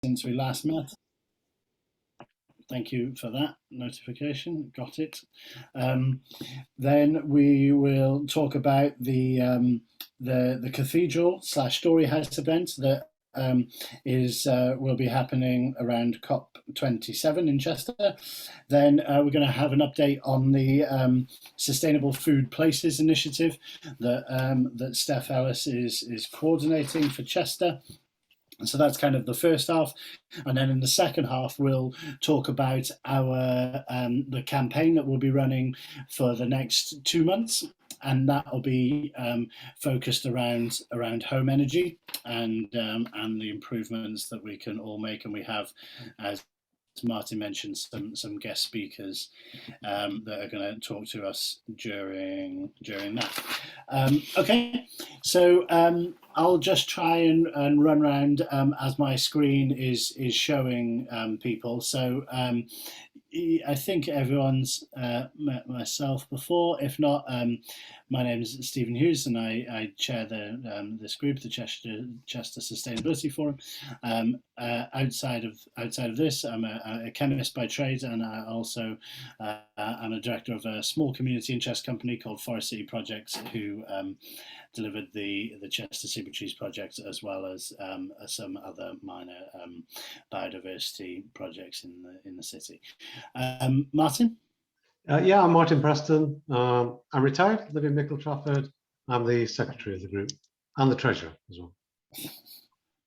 since we last met. Thank you for that notification. Got it. Then we will talk about the Cathedral / Storyhouse event that will be happening around COP27 in Chester. Then we're going to have an update on the Sustainable Food Places initiative that Steph Ellis is coordinating for Chester. So that's kind of the first half, and then in the second half we'll talk about our the campaign that we'll be running for the next 2 months, and that will be focused around home energy and the improvements that we can all make. And we have, as Martin mentioned, some guest speakers that are going to talk to us during that. Okay, so I'll just try and run around as my screen is showing people. So I think everyone's met myself before. If not, my name is Stephen Hughes, and I chair this group, the Chester Sustainability Forum. Outside of this, I'm a chemist by trade, and I also I'm a director of a small community interest company called Forest City Projects, who delivered the Chester Super Trees project, as well as some other minor biodiversity projects in the city. Martin? Yeah, I'm Martin Preston. I'm retired, live in Mickle Trafford. I'm the secretary of the group and the treasurer as well.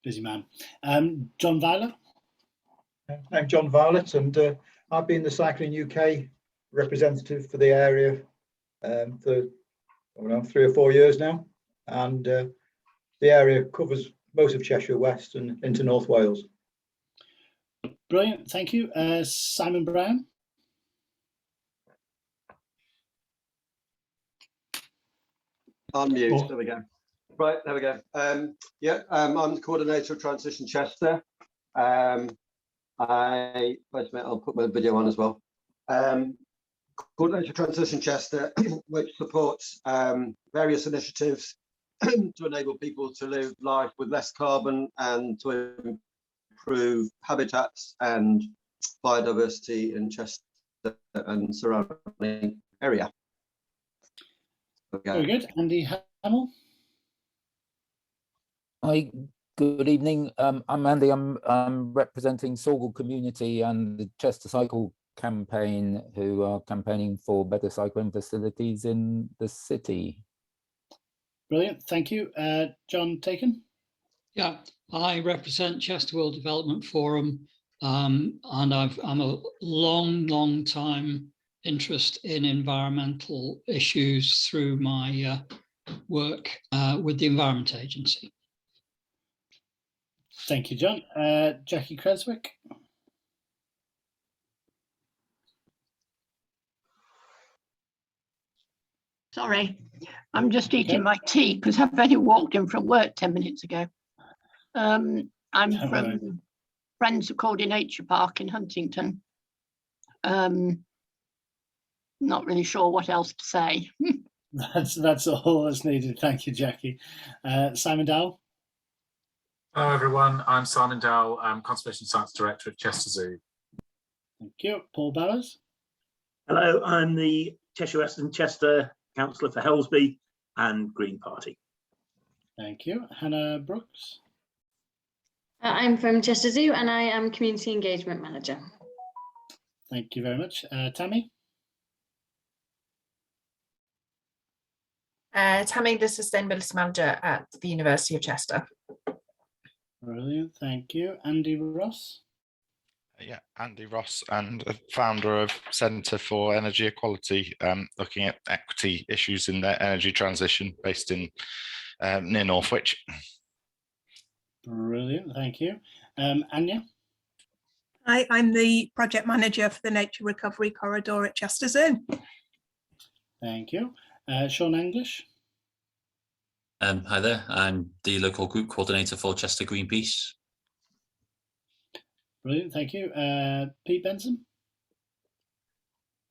Busy man. John Violet? I'm John Violet, and I've been the Cycling UK representative for the area for 3 or 4 years now. And the area covers most of Cheshire West and into North Wales. Brilliant, thank you. Simon Brown? Unmute, there we go. Right, there we go. I'm the coordinator of Transition Chester. Wait a minute, I'll put my video on as well. Coordinator of Transition Chester, which supports various initiatives to enable people to live life with less carbon and to improve habitats and biodiversity in Chester and surrounding area. Very good. Andy Hamill? Hi, good evening. I'm Andy. I'm representing Sorgal Community and the Chester Cycle Campaign, who are campaigning for better cycling facilities in the city. Brilliant, thank you. John Taken? Yeah, I represent Chester World Development Forum, and I'm a long time interest in environmental issues through my work with the Environment Agency. Thank you, John. Jackie Creswick? Sorry, I'm just eating my tea because I've only walked in from work 10 minutes ago. I'm from Friends of Cordy Nature Park in Huntington. Not really sure what else to say. That's all that's needed. Thank you, Jackie. Simon Dowell? Hello everyone, I'm Simon Dowell. I'm Conservation Science Director at Chester Zoo. Thank you. Paul Bowers? Hello, I'm the Cheshire West and Chester Councillor for Helsby and Green Party. Thank you. Hannah Brooks? I'm from Chester Zoo and I am Community Engagement Manager. Thank you very much. Tammy? Tammy, the Sustainability Manager at the University of Chester. Brilliant, thank you. Andy Ross? Yeah, Andy Ross, and a founder of Centre for Energy Equality, looking at equity issues in the energy transition, based in near Northwich. Brilliant, thank you. Anya? Hi, I'm the project manager for the Nature Recovery Corridor at Chester Zoo. Thank you. Sean English? Hi there, I'm the local group coordinator for Chester Greenpeace. Brilliant, thank you. Pete Benson?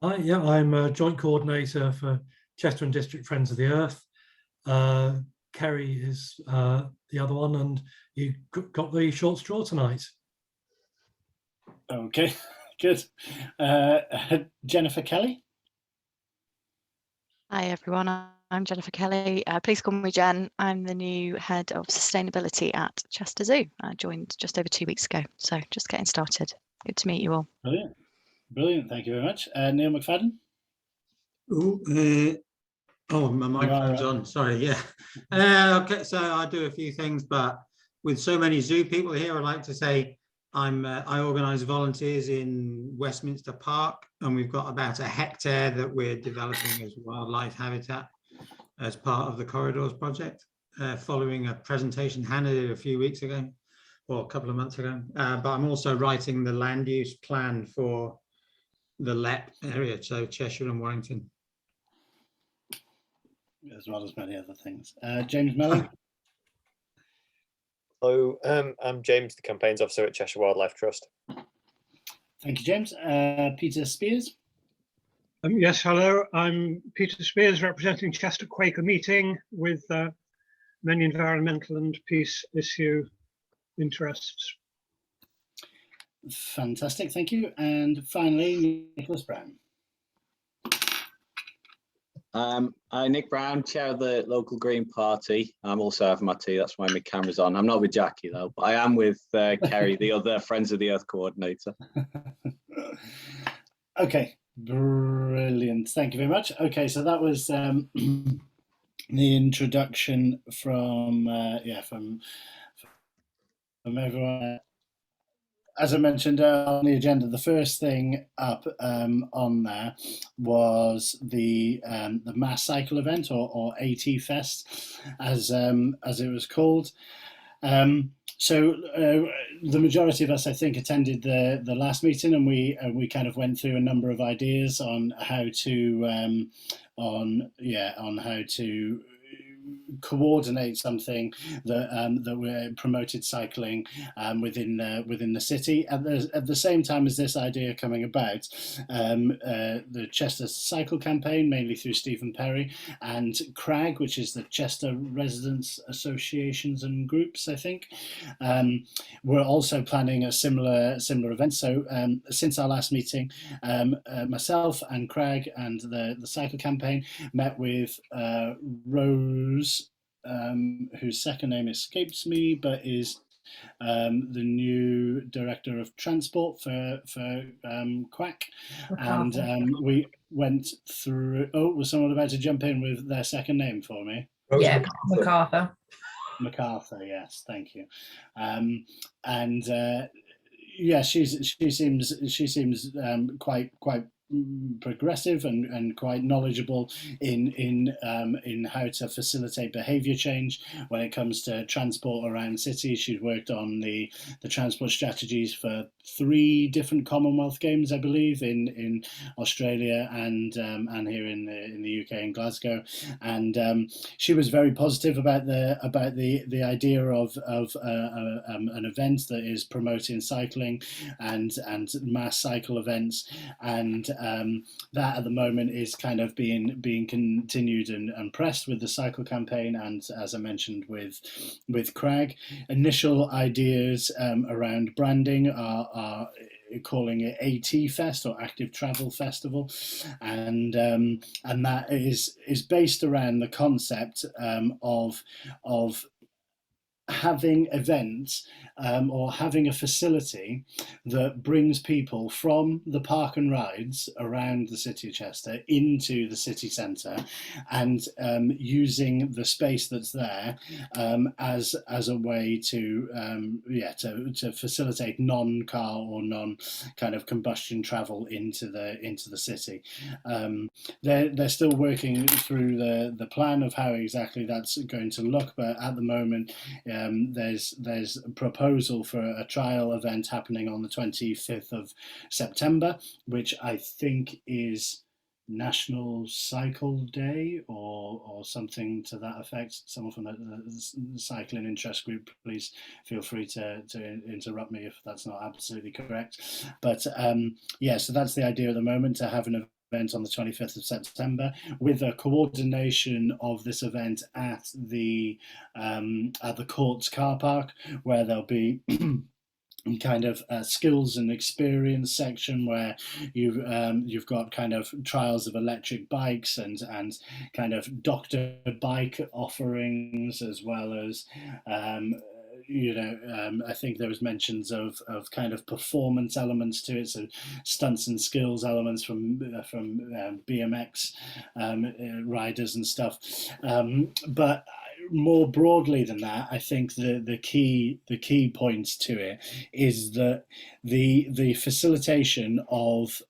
Hi, yeah, I'm a joint coordinator for Chester and District Friends of the Earth. Kerry is the other one, and you got the short straw tonight. Okay, good. Jennifer Kelly. Hi everyone, I'm Jennifer Kelly. Please call me Jen. I'm the new head of sustainability at Chester Zoo. I joined just over 2 weeks ago, so just getting started. Good to meet you all. Brilliant, brilliant. Thank you very much. Neil McFadden. Oh, my microphone's on. Sorry, yeah. Okay, so I do a few things, but with so many zoo people here, I'd like to say I organise volunteers in Westminster Park, and we've got about a hectare that we're developing as wildlife habitat as part of the Corridors project, following a presentation Hannah did a few weeks ago, or a couple of months ago. But I'm also writing the land use plan for the LEP area, so Cheshire and Warrington. As well as many other things. James Melling. Hello, I'm James, the Campaigns Officer at Cheshire Wildlife Trust. Thank you, James. Peter Spears. Yes, hello. I'm Peter Spears, representing Chester Quaker Meeting, with many environmental and peace issue interests. Fantastic, thank you. And finally, Nicholas Brown. I'm Nick Brown, chair of the local Green Party. I'm also having my tea, that's why my camera's on. I'm not with Jackie though, but I am with Kerry, the other Friends of the Earth coordinator. Okay, brilliant. Thank you very much. Okay, so that was the introduction from everyone. As I mentioned on the agenda, the first thing up on there was the Mass Cycle event, or AT Fest, as it was called. So the majority of us, I think, attended the last meeting, and we kind of went through a number of ideas on how to coordinate something that promoted cycling within the city. At the same time as this idea coming about, the Chester Cycle Campaign, mainly through Stephen Perry, and CRAG, which is the Chester Residents Associations and Groups, I think, we're also planning a similar event. So since our last meeting, myself and CRAG and the Cycle Campaign met with Rose, whose second name escapes me, but is the new director of transport for Quack, and we went through. Oh, was someone about to jump in with their second name for me? Yeah, MacArthur. MacArthur, yes, thank you. Yeah, she seems quite progressive and quite knowledgeable in how to facilitate behaviour change when it comes to transport around cities. She's worked on the transport strategies for 3 different Commonwealth Games, I believe, in Australia and here in the UK in Glasgow, and she was very positive about the idea of an event that is promoting cycling and mass cycle events, and that at the moment is kind of being continued and pressed with the Cycle Campaign, and as I mentioned with CRAG. Initial ideas around branding are calling it AT Fest, or Active Travel Festival, and that is based around the concept of having events or having a facility that brings people from the park and rides around the city of Chester into the city centre, and using the space that's there as a way to facilitate non-car or non kind of combustion travel into the city. They're still working through the plan of how exactly that's going to look, but at the moment there's a proposal for a trial event happening on the 25th of September, which I think is National Cycle Day or something to that effect. Someone from the cycling interest group, please feel free to interrupt me if that's not absolutely correct. But so that's the idea at the moment, to have an event on the 25th of September, with a coordination of this event at the Courts car park, where there'll be kind of skills and experience section where you've got kind of trials of electric bikes and kind of doctor bike offerings, as well as I think there was mentions of kind of performance elements to it, so stunts and skills elements from BMX riders and stuff, but more broadly than that, I think the key points to it is that the facilitation of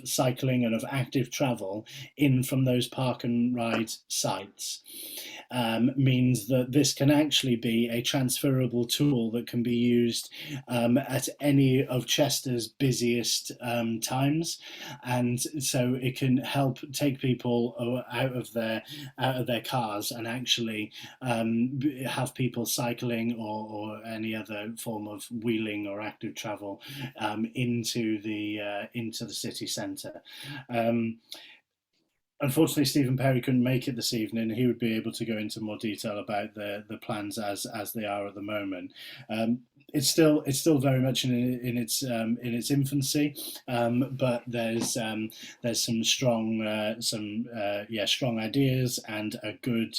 cycling and of active travel in from those park and ride sites means that this can actually be a transferable tool that can be used at any of Chester's busiest times, and so it can help take people out of their cars and actually have people cycling or any other form of wheeling or active travel into the city centre. Unfortunately, Stephen Perry couldn't make it this evening. He would be able to go into more detail about the plans as they are at the moment. It's still very much in its infancy, but there's some strong strong ideas and a good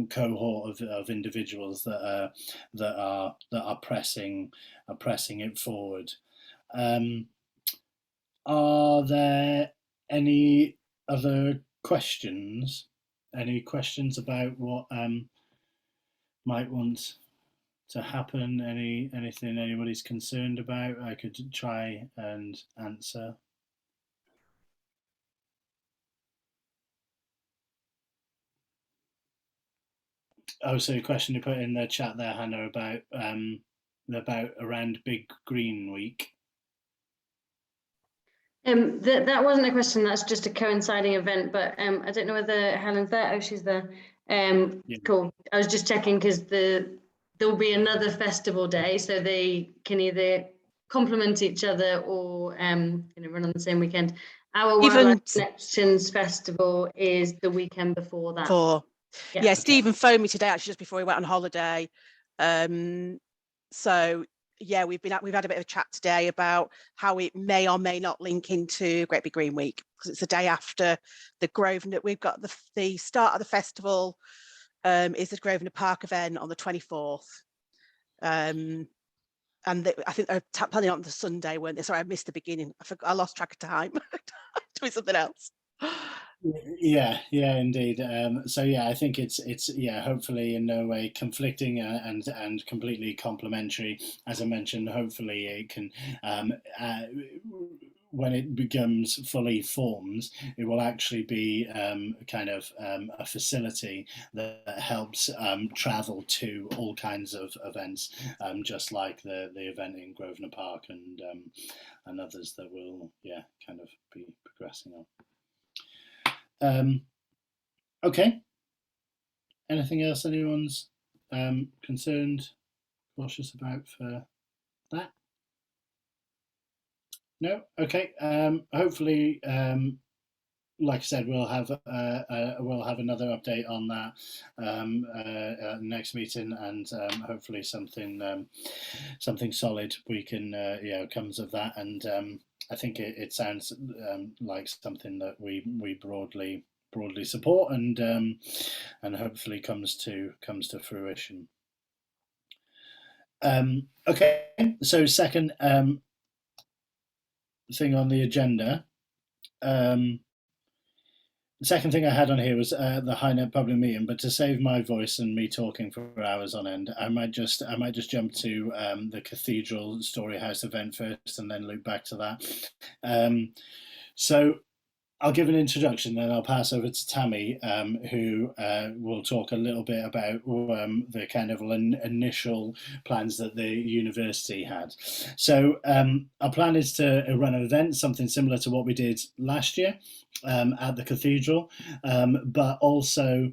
cohort of individuals that are pressing it forward. Are there any other questions? Any questions about what might want to happen? Anything anybody's concerned about? I could try and answer. Oh, so a question you put in the chat there, Hannah, about around Big Green Week. That wasn't a question, that's just a coinciding event, but I don't know whether Helen's there. Oh, she's there. Yeah. Cool. I was just checking because there'll be another festival day, so they can either complement each other or run on the same weekend. Our Wildlife Connections Festival is the weekend before that. Yeah, Stephen phoned me today, actually, just before he went on holiday. So yeah, we've had a bit of a chat today about how it may or may not link into Great Big Green Week, because it's the day after the Grosvenor. We've got the start of the festival is the Grosvenor Park event on the 24th. And I think they're planning on the Sunday, weren't they? Sorry, I missed the beginning. I lost track of time. Doing something else. Yeah, indeed. So yeah, I think it's hopefully in no way conflicting and completely complementary. As I mentioned, hopefully it can when it becomes fully formed, it will actually be kind of a facility that helps travel to all kinds of events, just like the event in Grosvenor Park and others that will kind of be progressing on. Okay. Anything else anyone's concerned, cautious about for that? No. Okay. Hopefully, like I said, we'll have another update on that next meeting, and hopefully something solid we can comes of that. And I think it sounds like something that we broadly support and hopefully comes to fruition. Okay, so second thing on the agenda. The second thing I had on here was the HyNet public meeting, but to save my voice and me talking for hours on end, I might just jump to the Cathedral Storyhouse event first and then loop back to that. So I'll give an introduction, then I'll pass over to Tammy, who will talk a little bit about the kind of initial plans that the university had. So our plan is to run an event, something similar to what we did last year at the Cathedral, but also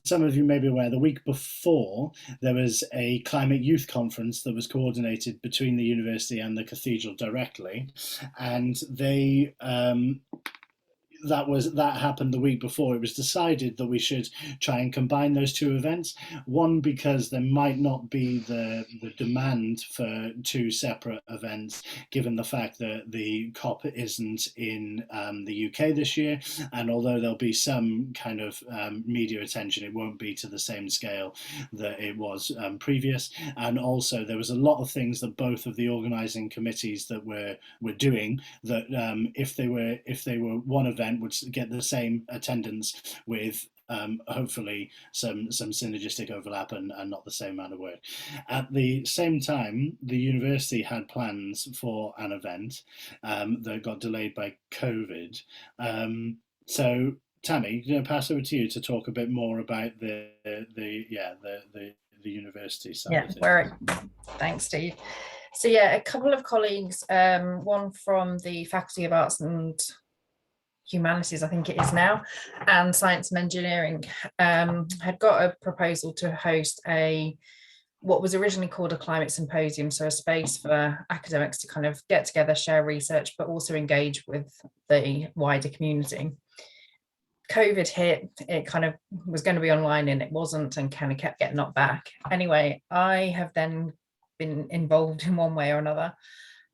some of you may be aware, the week before there was a climate youth conference that was coordinated between the university and the Cathedral directly, and they that happened the week before. It was decided that we should try and combine those two events. One, because there might not be the demand for two separate events, given the fact that the COP isn't in the UK this year, and although there'll be some kind of media attention, it won't be to the same scale that it was previous. And also there was a lot of things that both of the organising committees that were doing that if they were one event would get the same attendance with hopefully some synergistic overlap and not the same amount of work. At the same time, the university had plans for an event that got delayed by COVID. So Tammy, pass over to you to talk a bit more about the university side. Yeah, where thanks, Steve. So yeah, a couple of colleagues, one from the Faculty of Arts and Humanities, I think it is now, and Science and Engineering, had got a proposal to host what was originally called a climate symposium, so a space for academics to kind of get together, share research, but also engage with the wider community. COVID hit, it kind of was going to be online and it wasn't, and kind of kept getting knocked back. Anyway, I have then been involved in one way or another,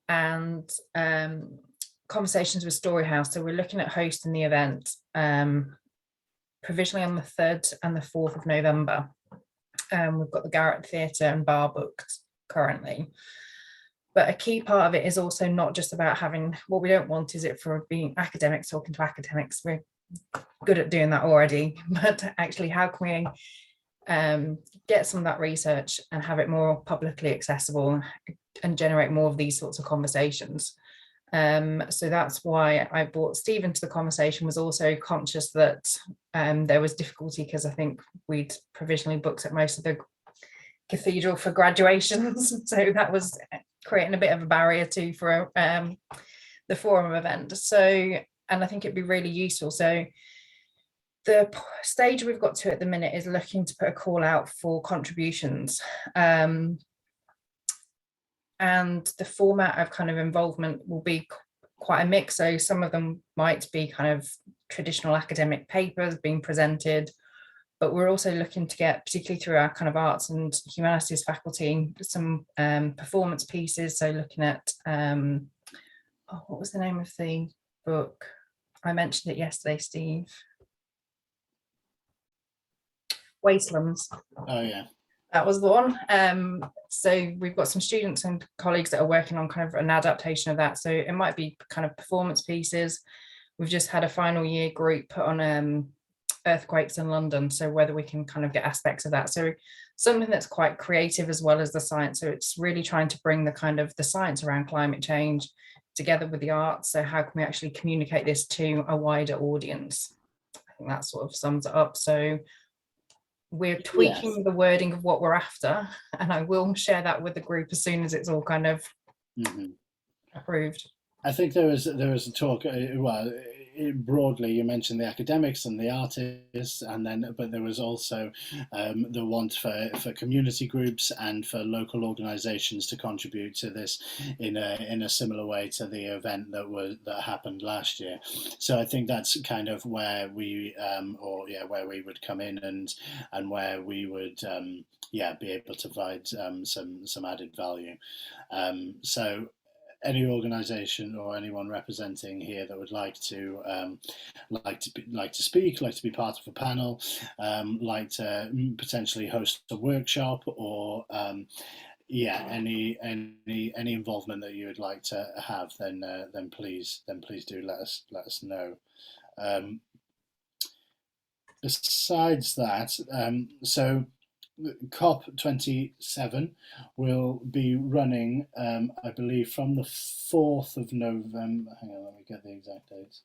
and conversations with Storyhouse. So we're looking at hosting the event provisionally on the 3rd and the 4th of November. We've got the Garrett Theatre and Bar booked currently. But a key part of it is also not just about having, what we don't want is it for being academics talking to academics. We're good at doing that already, but actually how can we get some of that research and have it more publicly accessible and generate more of these sorts of conversations. So that's why I brought Steve into the conversation, was also conscious that there was difficulty because I think we'd provisionally booked at most of the Cathedral for graduations. So that was creating a bit of a barrier too for the forum event. So, and I think it'd be really useful. So the stage we've got to at the minute is looking to put a call out for contributions. And the format of kind of involvement will be quite a mix. So some of them might be kind of traditional academic papers being presented, but we're also looking to get, particularly through our kind of arts and humanities faculty, some performance pieces. So looking at, what was the name of the book? I mentioned it yesterday, Steve. Wastelands. Oh yeah. That was the one. So we've got some students and colleagues that are working on kind of an adaptation of that. So it might be kind of performance pieces. We've just had a final year group put on earthquakes in London. So whether we can kind of get aspects of that. So something that's quite creative as well as the science. So it's really trying to bring the kind of the science around climate change together with the arts. So how can we actually communicate this to a wider audience? I think that sort of sums it up. So we're tweaking the wording of what we're after, and I will share that with the group as soon as it's all kind of approved. I think there was a talk. Broadly, you mentioned the academics and the artists, and then but there was also the want for community groups and for local organisations to contribute to this in a similar way to the event that happened last year. So I think that's kind of where we where we would come in and where we would be able to provide some added value. So any organisation or anyone representing here that would like to speak, like to be part of a panel, like to potentially host a workshop, or any involvement that you would like to have, then please do let us know. Besides that, so COP27 will be running, I believe, from the 4th of November. Hang on, let me get the exact dates.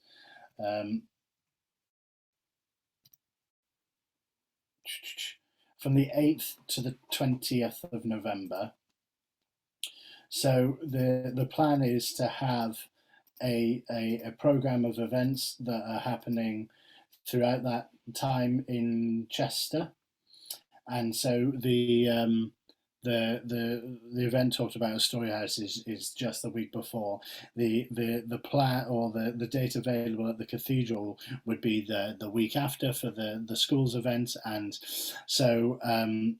From the 8th to the 20th of November. So the plan is to have a programme of events that are happening throughout that time in Chester. And so the the event talked about at Storyhouse is just the week before. The plan or the date available at the Cathedral would be the week after for the schools event, and so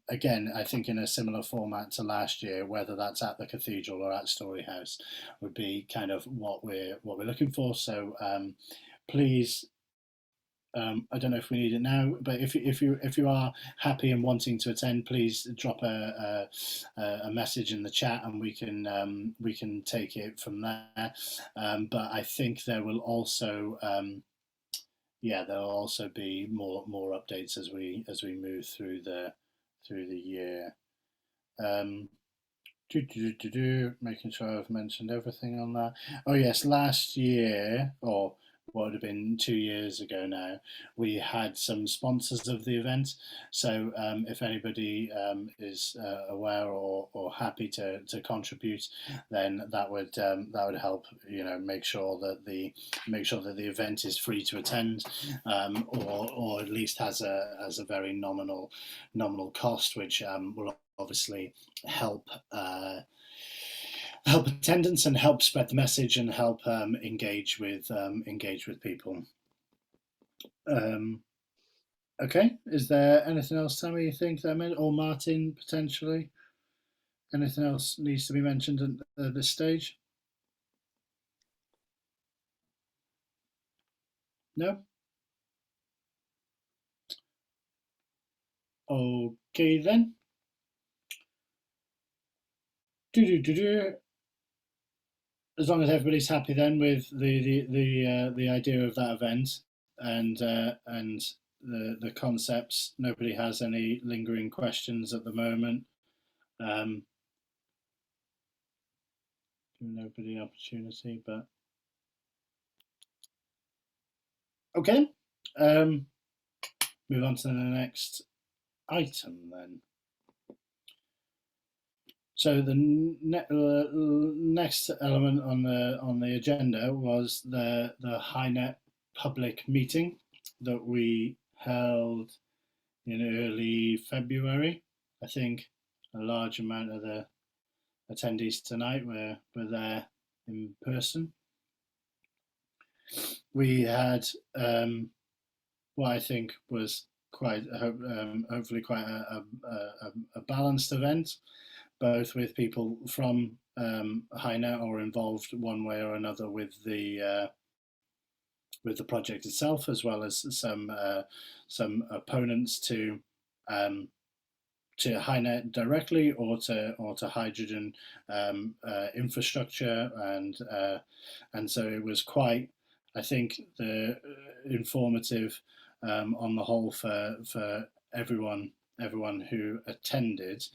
again, I think in a similar format to last year, whether that's at the Cathedral or at Storyhouse, would be kind of what we're looking for. So please. I don't know if we need it now, but if you are happy and wanting to attend, please drop a message in the chat, and we can take it from there. But I think there will also there'll also be more updates as we move through the year. Making sure I've mentioned everything on that. Oh yes, last year, or what would have been 2 years ago now, we had some sponsors of the event. So if anybody is aware or happy to contribute, then that would help, make sure that the event is free to attend, or at least has a very nominal cost, which will obviously help attendance and help spread the message and help engage with people. Okay, is there anything else, Tammy, you think that I meant, or Martin potentially? Anything else needs to be mentioned at this stage? No? Okay then. As long as everybody's happy then with the idea of that event and the concepts, nobody has any lingering questions at the moment. Nobody opportunity, but okay. Move on to the next item then. So the next element on the agenda was the HyNet public meeting that we held in early February. I think a large amount of the attendees tonight were there in person. We had what I think was quite hopefully quite a balanced event, both with people from HyNet or involved one way or another with the project itself, as well as some opponents to HyNet directly or to hydrogen infrastructure, and so it was quite, I think, informative on the whole for everyone who attended.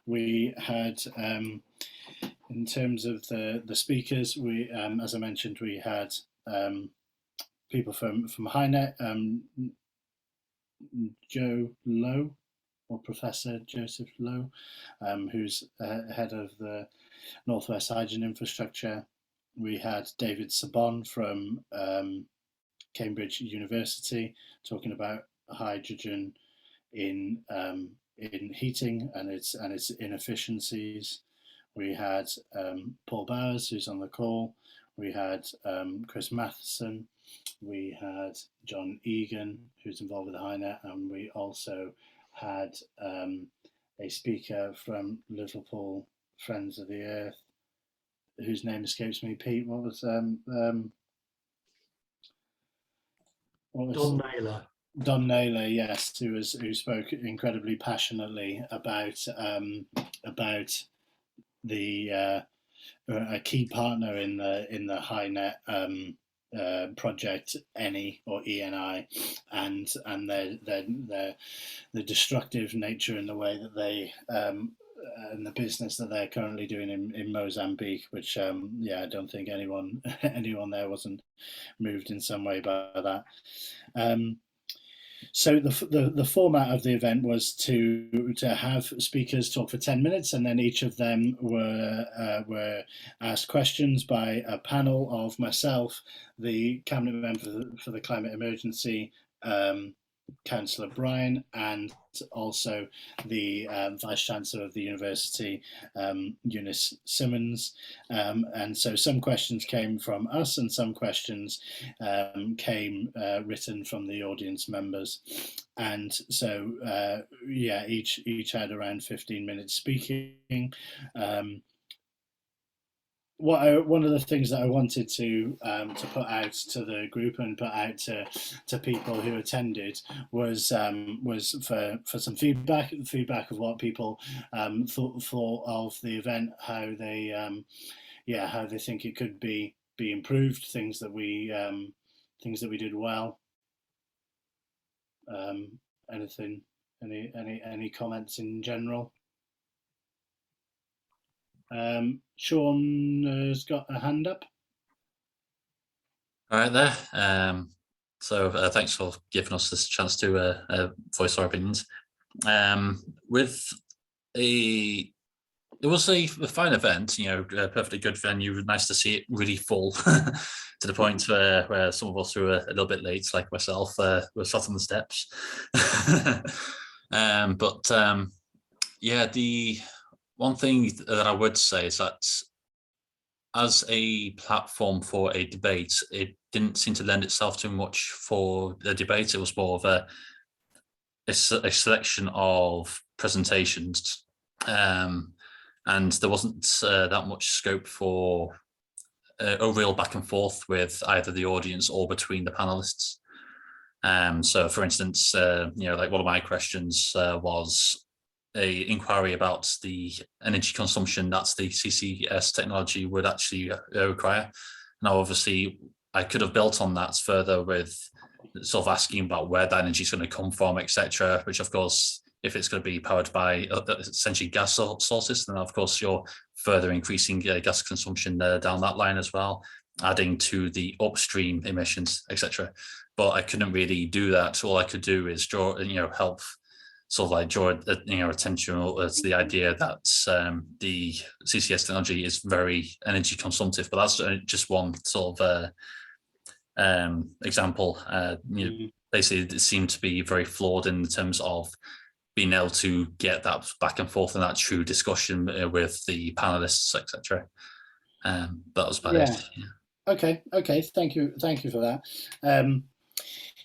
We had, in terms of the speakers, we, as I mentioned, we had people from HyNet, Joe Lowe, or Professor Joseph Lowe, who's head of the Northwest Hydrogen Infrastructure. We had David Sabon from Cambridge University talking about hydrogen in heating and its inefficiencies. We had Paul Bowers, who's on the call. We had Chris Matheson. We had John Egan, who's involved with HyNet, and we also had a speaker from Liverpool Friends of the Earth, whose name escapes me. Pete, what was Don Naylor. Don Naylor, yes, who spoke incredibly passionately about the a key partner in the HyNet project, ENI or ENI, and the destructive nature in the way that they and the business that they're currently doing in Mozambique, which I don't think anyone there wasn't moved in some way by that. So the format of the event was to have speakers talk for 10 minutes, and then each of them were asked questions by a panel of myself, the cabinet member for the climate emergency, Councillor Bryan, and also the Vice Chancellor of the University, Eunice Simmons. And so some questions came from us and some questions came written from the audience members. And so, yeah, each had around 15 minutes speaking. One of the things that I wanted to put out to the group and put out to people who attended was for some feedback of what people thought of the event, how they how they think it could be improved, things that we did well. Anything, any comments in general? Sean has got a hand up. All right there. So thanks for giving us this chance to voice our opinions. It was a fine event, a perfectly good venue. Nice to see it really full to the point where some of us who were a little bit late, like myself, were sat on the steps. Yeah, the one thing that I would say is that as a platform for a debate, it didn't seem to lend itself too much for the debate. It was more of a selection of presentations. And there wasn't that much scope for a real back and forth with either the audience or between the panelists. So, for instance, like one of my questions was a inquiry about the energy consumption that the CCS technology would actually require. Now, obviously, I could have built on that further with sort of asking about where that energy is going to come from, etc. Which, of course, if it's going to be powered by essentially gas sources, then of course you're further increasing gas consumption down that line as well, adding to the upstream emissions, etc. But I couldn't really do that. All I could do is help sort of like draw attention to the idea that the CCS technology is very energy consumptive. But that's just one sort of example. Basically, it seemed to be very flawed in terms of being able to get that back and forth and that true discussion with the panelists, etc. That was about it. Yeah. Okay. Thank you for that.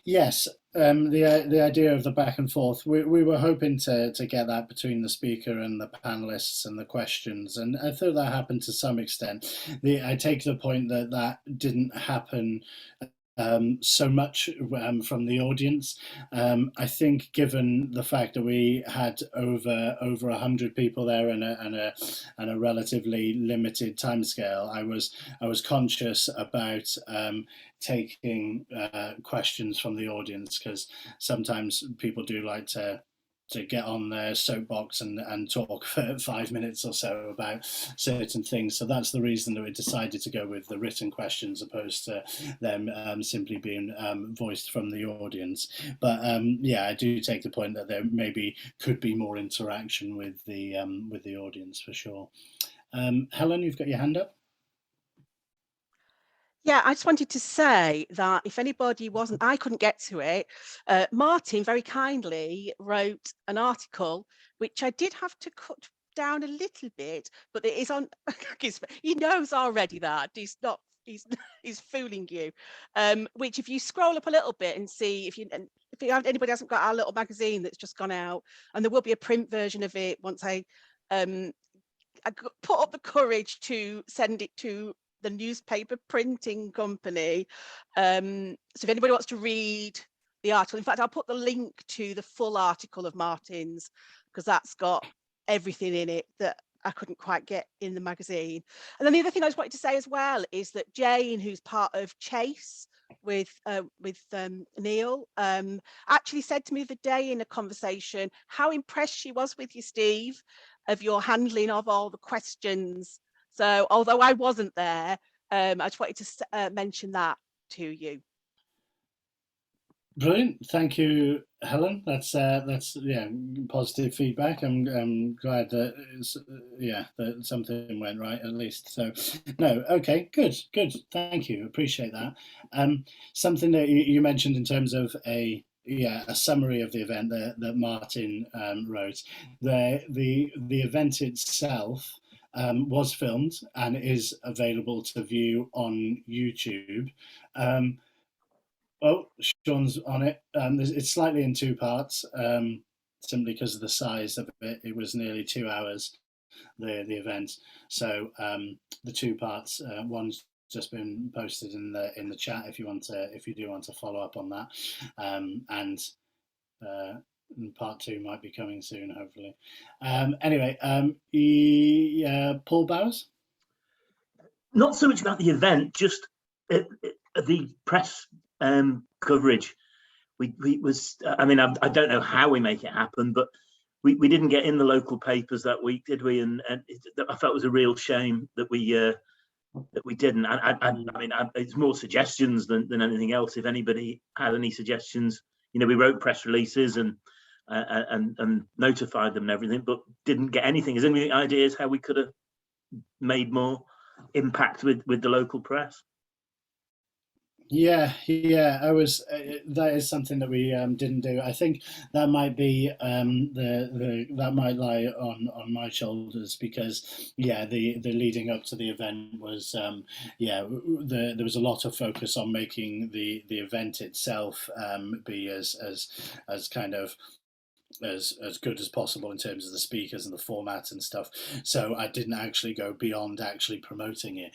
Yes, the idea of the back and forth, we were hoping to get that between the speaker and the panelists and the questions, and I thought that happened to some extent. I take the point that didn't happen so much from the audience. I think, given the fact that we had over 100 people there and a relatively limited timescale, I was conscious about taking questions from the audience, because sometimes people do like to get on their soapbox and talk for 5 minutes or so about certain things. So that's the reason that we decided to go with the written questions opposed to them simply being voiced from the audience. But yeah, I do take the point that there maybe could be more interaction with the audience for sure. Helen, you've got your hand up. Yeah, I just wanted to say that if anybody wasn't, I couldn't get to it. Martin very kindly wrote an article, which I did have to cut down a little bit, but it is on, he knows already that he's fooling you. Which if you scroll up a little bit and see, if anybody hasn't got our little magazine that's just gone out, and there will be a print version of it once I put up the courage to send it to the newspaper printing company. So if anybody wants to read the article, in fact, I'll put the link to the full article of Martin's, because that's got everything in it that I couldn't quite get in the magazine. And then the other thing I just wanted to say as well is that Jane, who's part of Chase with Neil, actually said to me the day in a conversation how impressed she was with you, Steve, of your handling of all the questions. So although I wasn't there, I just wanted to mention that to you. Brilliant, thank you, Helen. That's yeah, positive feedback. I'm glad that that something went right at least. So no, okay, good. Thank you, appreciate that. Something that you mentioned in terms of a a summary of the event that Martin wrote. The event itself was filmed and is available to view on YouTube. Oh, Sean's on it. It's slightly in two parts, simply because of the size of it. It was nearly 2 hours, the event. So the two parts, one's just been posted in the chat if you do want to follow up on that, and part two might be coming soon, hopefully. Anyway, Paul Bowers. Not so much about the event, just the press coverage. We was, I mean, I don't know how we make it happen, but we didn't get in the local papers that week, did we? And I felt it was a real shame that we didn't. I mean, it's more suggestions than anything else. If anybody had any suggestions, we wrote press releases and notified them and everything, but didn't get anything. Is there any ideas how we could have made more impact with the local press? Yeah, that is something that we didn't do. I think that might be that might lie on my shoulders, because the leading up to the event was there was a lot of focus on making the event itself be as kind of as good as possible in terms of the speakers and the format and stuff. So I didn't actually go beyond actually promoting it.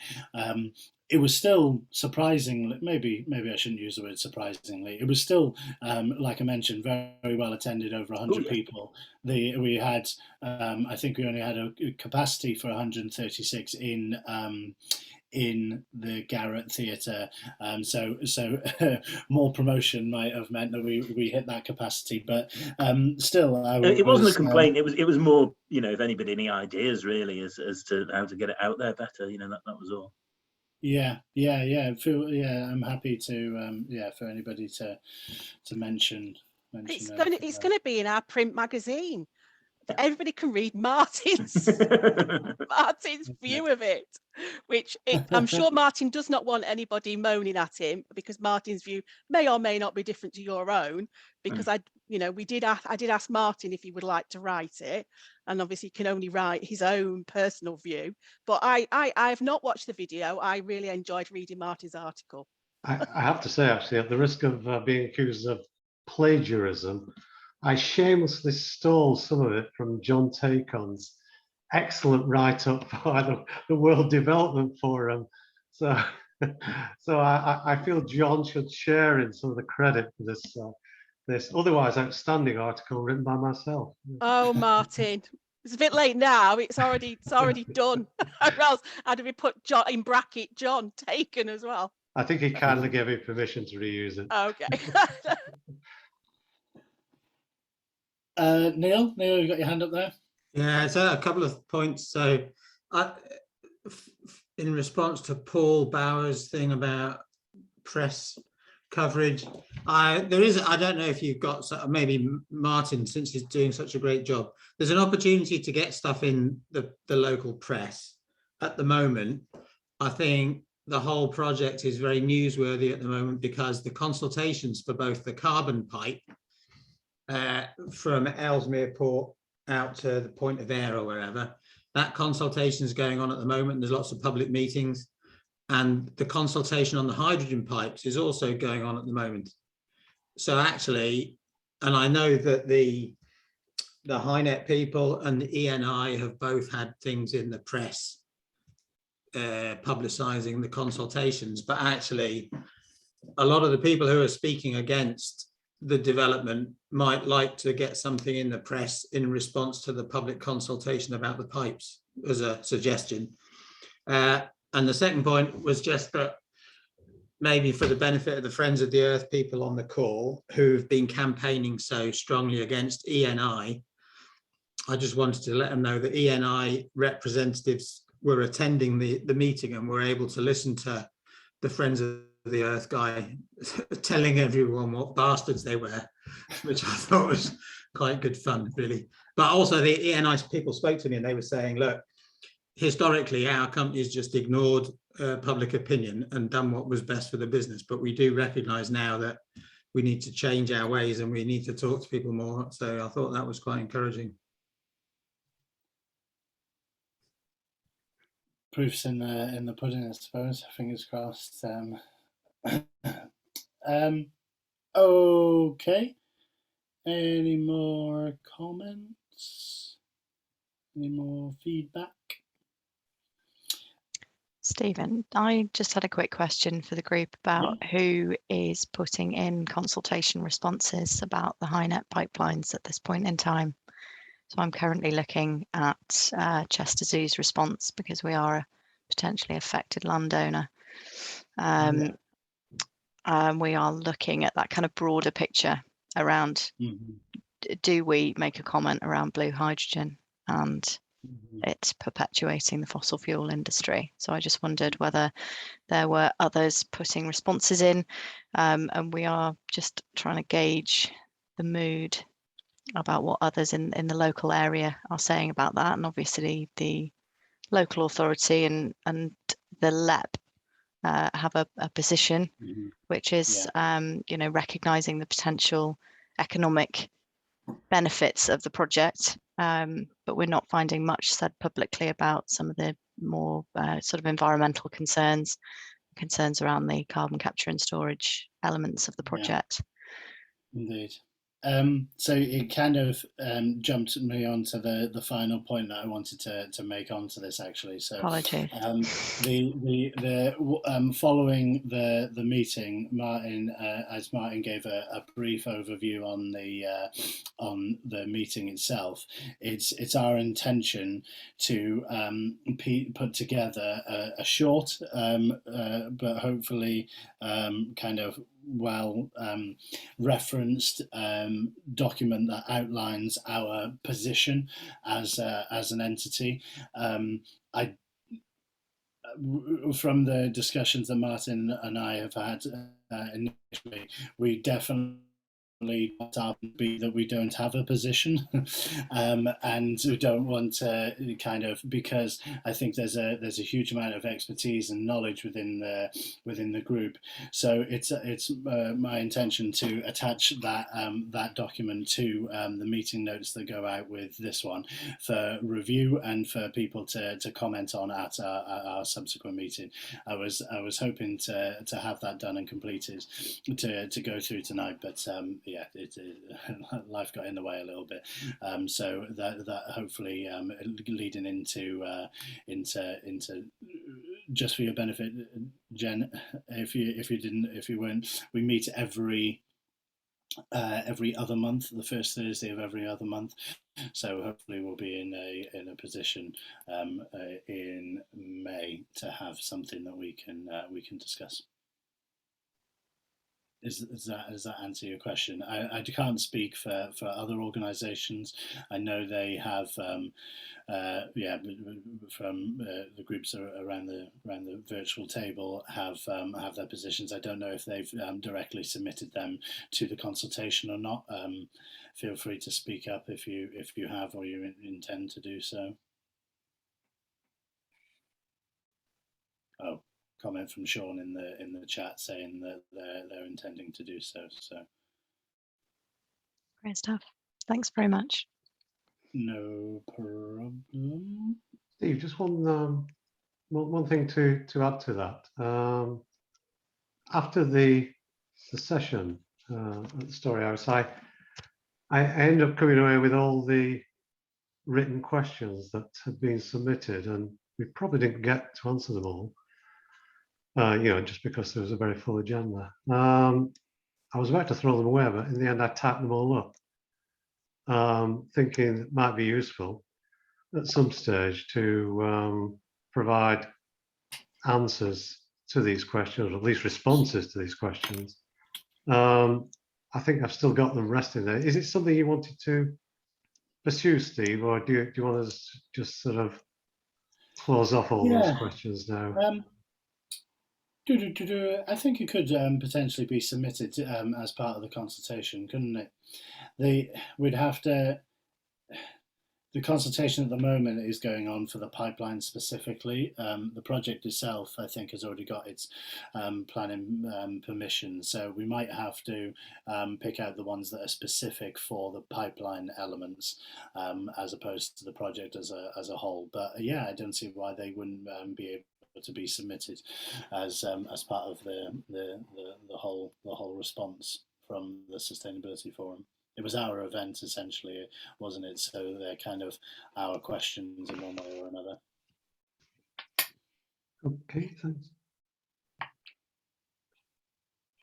It was still surprisingly, maybe I shouldn't use the word surprisingly, it was still, like I mentioned, very well attended, over 100 people. We had, I think we only had a capacity for 136 in the Garrett Theatre, so more promotion might have meant that we hit that capacity, but still, it wasn't a complaint. It was more, if anybody any ideas really as to how to get it out there better. That was all. I'm happy to for anybody to mention. It's going to be in our print magazine. Everybody can read Martin's view of it, which I'm sure Martin does not want anybody moaning at him, because Martin's view may or may not be different to your own. Because I did ask Martin if he would like to write it, and obviously he can only write his own personal view. But I have not watched the video. I really enjoyed reading Martin's article. I have to say, actually, at the risk of being accused of plagiarism, I shamelessly stole some of it from John Tacon's excellent write-up for the World Development Forum. So I feel John should share in some of the credit for this otherwise outstanding article written by myself. Oh, Martin, it's a bit late now. It's already done. Or else I'd have put John in bracket John Tacon as well. I think he kindly gave me permission to reuse it. Okay. Neil, you got your hand up there? Yeah, so a couple of points. So in response to Paul Bowers' thing about press coverage, I don't know if you've got, maybe Martin, since he's doing such a great job, there's an opportunity to get stuff in the local press. At the moment, I think the whole project is very newsworthy at the moment, because the consultations for both the carbon pipe from Ellesmere Port out to the Point of Ayre or wherever, that consultation is going on at the moment. There's lots of public meetings, and the consultation on the hydrogen pipes is also going on at the moment. So actually, and I know that the HyNet people and the ENI have both had things in the press publicising the consultations, but actually a lot of the people who are speaking against the development might like to get something in the press in response to the public consultation about the pipes, as a suggestion. And the second point was just that, maybe for the benefit of the Friends of the Earth people on the call who've been campaigning so strongly against ENI, I just wanted to let them know that ENI representatives were attending the meeting and were able to listen to the Friends of the Earth guy telling everyone what bastards they were, which I thought was quite good fun, really. But also the ENI people spoke to me and they were saying, look, historically our company's just ignored public opinion and done what was best for the business, but we do recognise now that we need to change our ways and we need to talk to people more. So I thought that was quite encouraging. Proof's in the pudding, I suppose. Fingers crossed. Okay. Any more comments? Any more feedback? Stephen, I just had a quick question for the group about who is putting in consultation responses about the HyNet pipelines at this point in time. So I'm currently looking at Chester Zoo's response because we are a potentially affected landowner. We are looking at that kind of broader picture around, do we make a comment around blue hydrogen and it perpetuating the fossil fuel industry? So I just wondered whether there were others putting responses in, and we are just trying to gauge the mood about what others in the local area are saying about that. And obviously the local authority and the LEP have a position, which is recognizing the potential economic benefits of the project, but we're not finding much said publicly about some of the more sort of environmental concerns around the carbon capture and storage elements of the project. Indeed. So it kind of jumped me onto the final point that I wanted to make onto this, actually. So apologies. Following the meeting, Martin, as Martin gave a brief overview on the meeting itself, it's our intention to put together a short but hopefully kind of well referenced document that outlines our position as an entity. From the discussions that Martin and I have had initially, we definitely be that we don't have a position, and we don't want to kind of, because I think there's a huge amount of expertise and knowledge within the group. So it's my intention to attach that document to the meeting notes that go out with this one for review and for people to comment on at our subsequent meeting. I was hoping to have that done and completed to go through tonight, but yeah, life got in the way a little bit. So that hopefully leading into just for your benefit, Jen, if you weren't, we meet every other month, the first Thursday of every other month. So hopefully we'll be in a position in May to have something that we can discuss. Does that answer your question? I can't speak for other organisations. I know they have, from the groups around the virtual table have their positions. I don't know if they've directly submitted them to the consultation or not. Feel free to speak up if you have or you intend to do so. Oh. Comment from Sean in the chat saying that they're intending to do so. So great stuff. Thanks very much. No problem. Steve, just one thing to add to that. After the session at the Storyhouse, I ended up coming away with all the written questions that had been submitted, and we probably didn't get to answer them all. Just because there was a very full agenda. I was about to throw them away, but in the end I typed them all up, thinking it might be useful at some stage to provide answers to these questions, or at least responses to these questions. I think I've still got them resting there. Is it something you wanted to pursue, Steve, or do you want us to just sort of close off all those questions now? I think it could potentially be submitted as part of the consultation, couldn't it? We'd have to. the consultation at the moment is going on for the pipeline specifically. The project itself, I think, has already got its planning permission, so we might have to pick out the ones that are specific for the pipeline elements, as opposed to the project as a whole. But yeah, I don't see why they wouldn't be able to be submitted as part of the whole response from the Sustainability Forum. It was our event essentially, wasn't it? So they're kind of our questions in one way or another. Okay, thanks.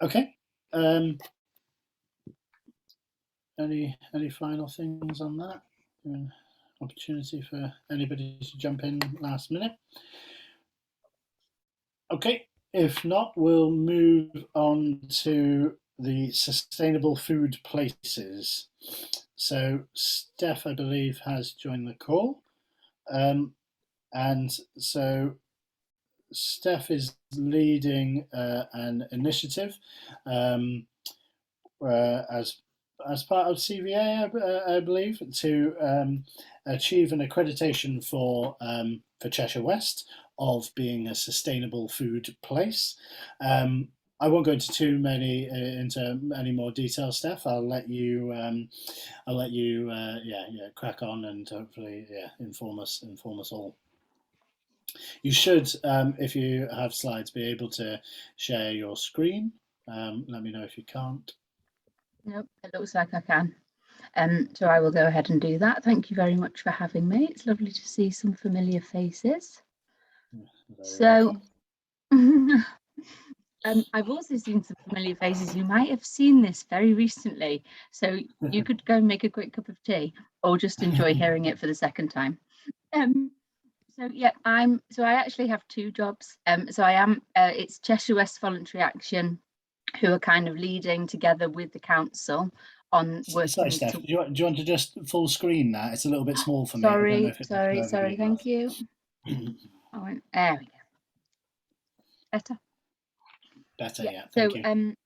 Okay. Any final things on that? Opportunity for anybody to jump in last minute. Okay, if not, we'll move on to the sustainable food places. So Steph, I believe, has joined the call. And so Steph is leading an initiative as part of CVA, I believe, to achieve an accreditation for Cheshire West of being a sustainable food place. I won't go into any more detail, Steph. I'll let you crack on and hopefully inform us all. You should, if you have slides, be able to share your screen. Let me know if you can't. Nope, it looks like I can. So I will go ahead and do that. Thank you very much for having me. It's lovely to see some familiar faces. So I've also seen some familiar faces. You might have seen this very recently. So you could go and make a quick cup of tea or just enjoy hearing it for the second time. So yeah, I actually have two jobs. So I am, it's Cheshire West Voluntary Action, who are kind of leading together with the council on working. Sorry, Steph, do you want to just full screen that? It's a little bit small for me. Sorry, thank you. There we go. Better? Better, yeah, thank you.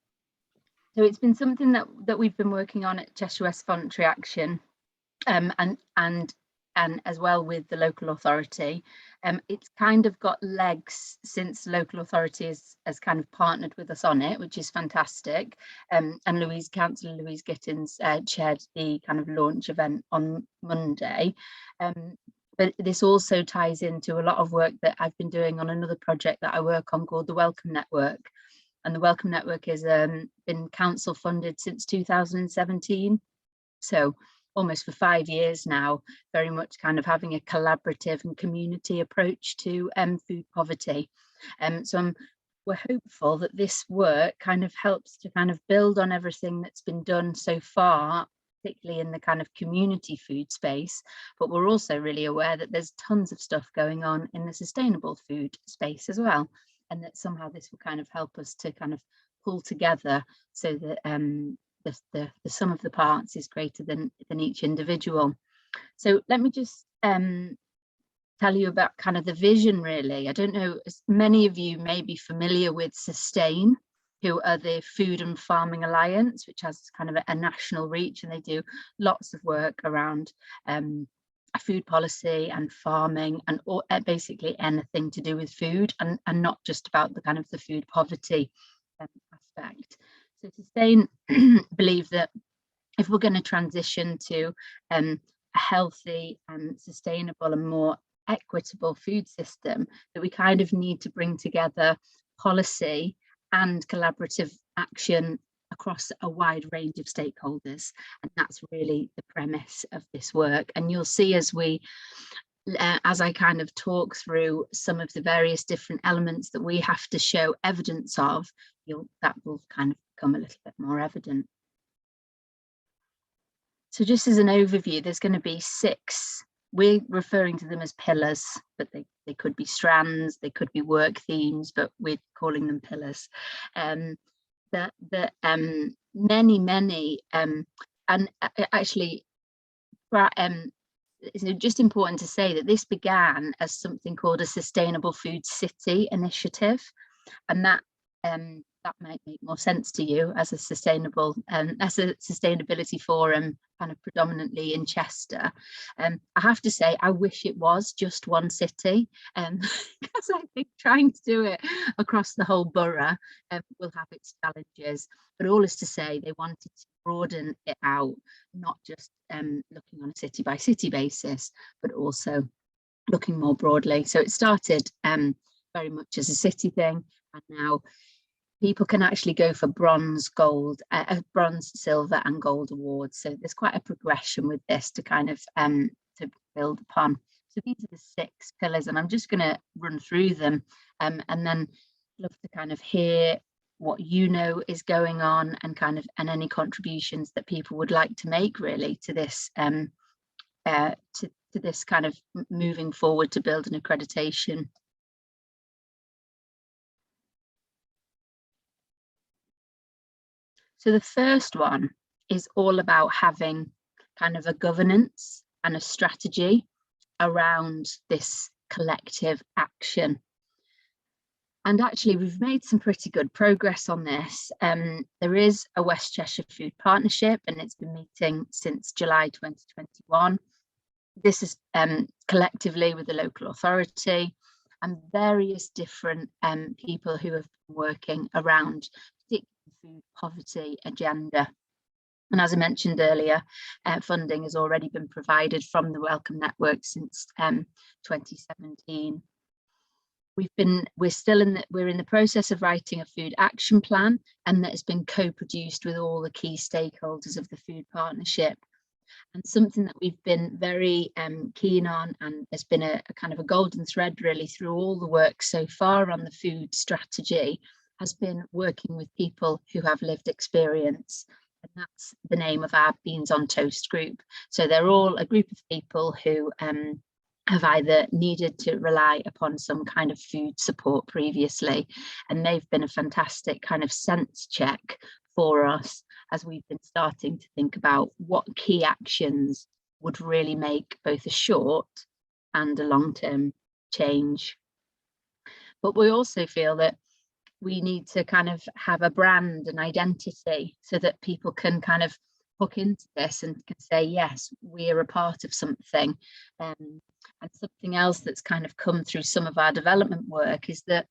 So it's been something that we've been working on at Cheshire West Voluntary Action, and as well with the local authority. It's kind of got legs since the local authority has kind of partnered with us on it, which is fantastic. And Councillor Louise Gittins chaired the kind of launch event on Monday. But this also ties into a lot of work that I've been doing on another project that I work on called the Welcome Network. And the Welcome Network has been council funded since 2017. So almost for 5 years now, very much kind of having a collaborative and community approach to food poverty. So we're hopeful that this work kind of helps to kind of build on everything that's been done so far, particularly in the kind of community food space, but we're also really aware that there's tons of stuff going on in the sustainable food space as well, and that somehow this will kind of help us to kind of pull together so that the sum of the parts is greater than each individual. So let me just tell you about kind of the vision, really. I don't know, as many of you may be familiar with Sustain, who are the Food and Farming Alliance, which has kind of a national reach, and they do lots of work around food policy and farming and basically anything to do with food, and not just about the kind of the food poverty aspect. So Sustain believe that if we're going to transition to a healthy and sustainable and more equitable food system, that we kind of need to bring together policy and collaborative action across a wide range of stakeholders, and that's really the premise of this work. And you'll see as I kind of talk through some of the various different elements that we have to show evidence of, that will kind of become a little bit more evident. So just as an overview, there's going to be 6, we're referring to them as pillars, but they could be strands, they could be work themes, but we're calling them pillars. Many and actually it's just important to say that this began as something called a Sustainable Food City initiative, and that that might make more sense to you as a sustainability forum, kind of predominantly in Chester. I have to say, I wish it was just one city, because I think trying to do it across the whole borough will have its challenges. But all is to say, they wanted to broaden it out, not just looking on a city by city basis, but also looking more broadly. So it started very much as a city thing, and now people can actually go for bronze, gold, bronze, silver and gold awards. So there's quite a progression with this to kind of to build upon. So these are the 6 pillars, and I'm just going to run through them, and then love to kind of hear what you know is going on, and kind of any contributions that people would like to make really to this to this kind of moving forward to build an accreditation. So the first one is all about having kind of a governance and a strategy around this collective action. And actually, we've made some pretty good progress on this. There is a West Cheshire Food Partnership, and it's been meeting since July 2021. This is collectively with the local authority and various different people who have been working around the food poverty agenda. And as I mentioned earlier, funding has already been provided from the Wellcome Network since 2017. We're in the process of writing a food action plan, and that has been co-produced with all the key stakeholders of the food partnership. And something that we've been very keen on, and has been a kind of a golden thread really through all the work so far on the food strategy, has been working with people who have lived experience. And that's the name of our Beans on Toast group. So they're all a group of people who have either needed to rely upon some kind of food support previously, and they've been a fantastic kind of sense check for us as we've been starting to think about what key actions would really make both a short and a long-term change. But we also feel that we need to kind of have a brand and identity so that people can kind of hook into this and can say, yes, we are a part of something. And something else that's kind of come through some of our development work is that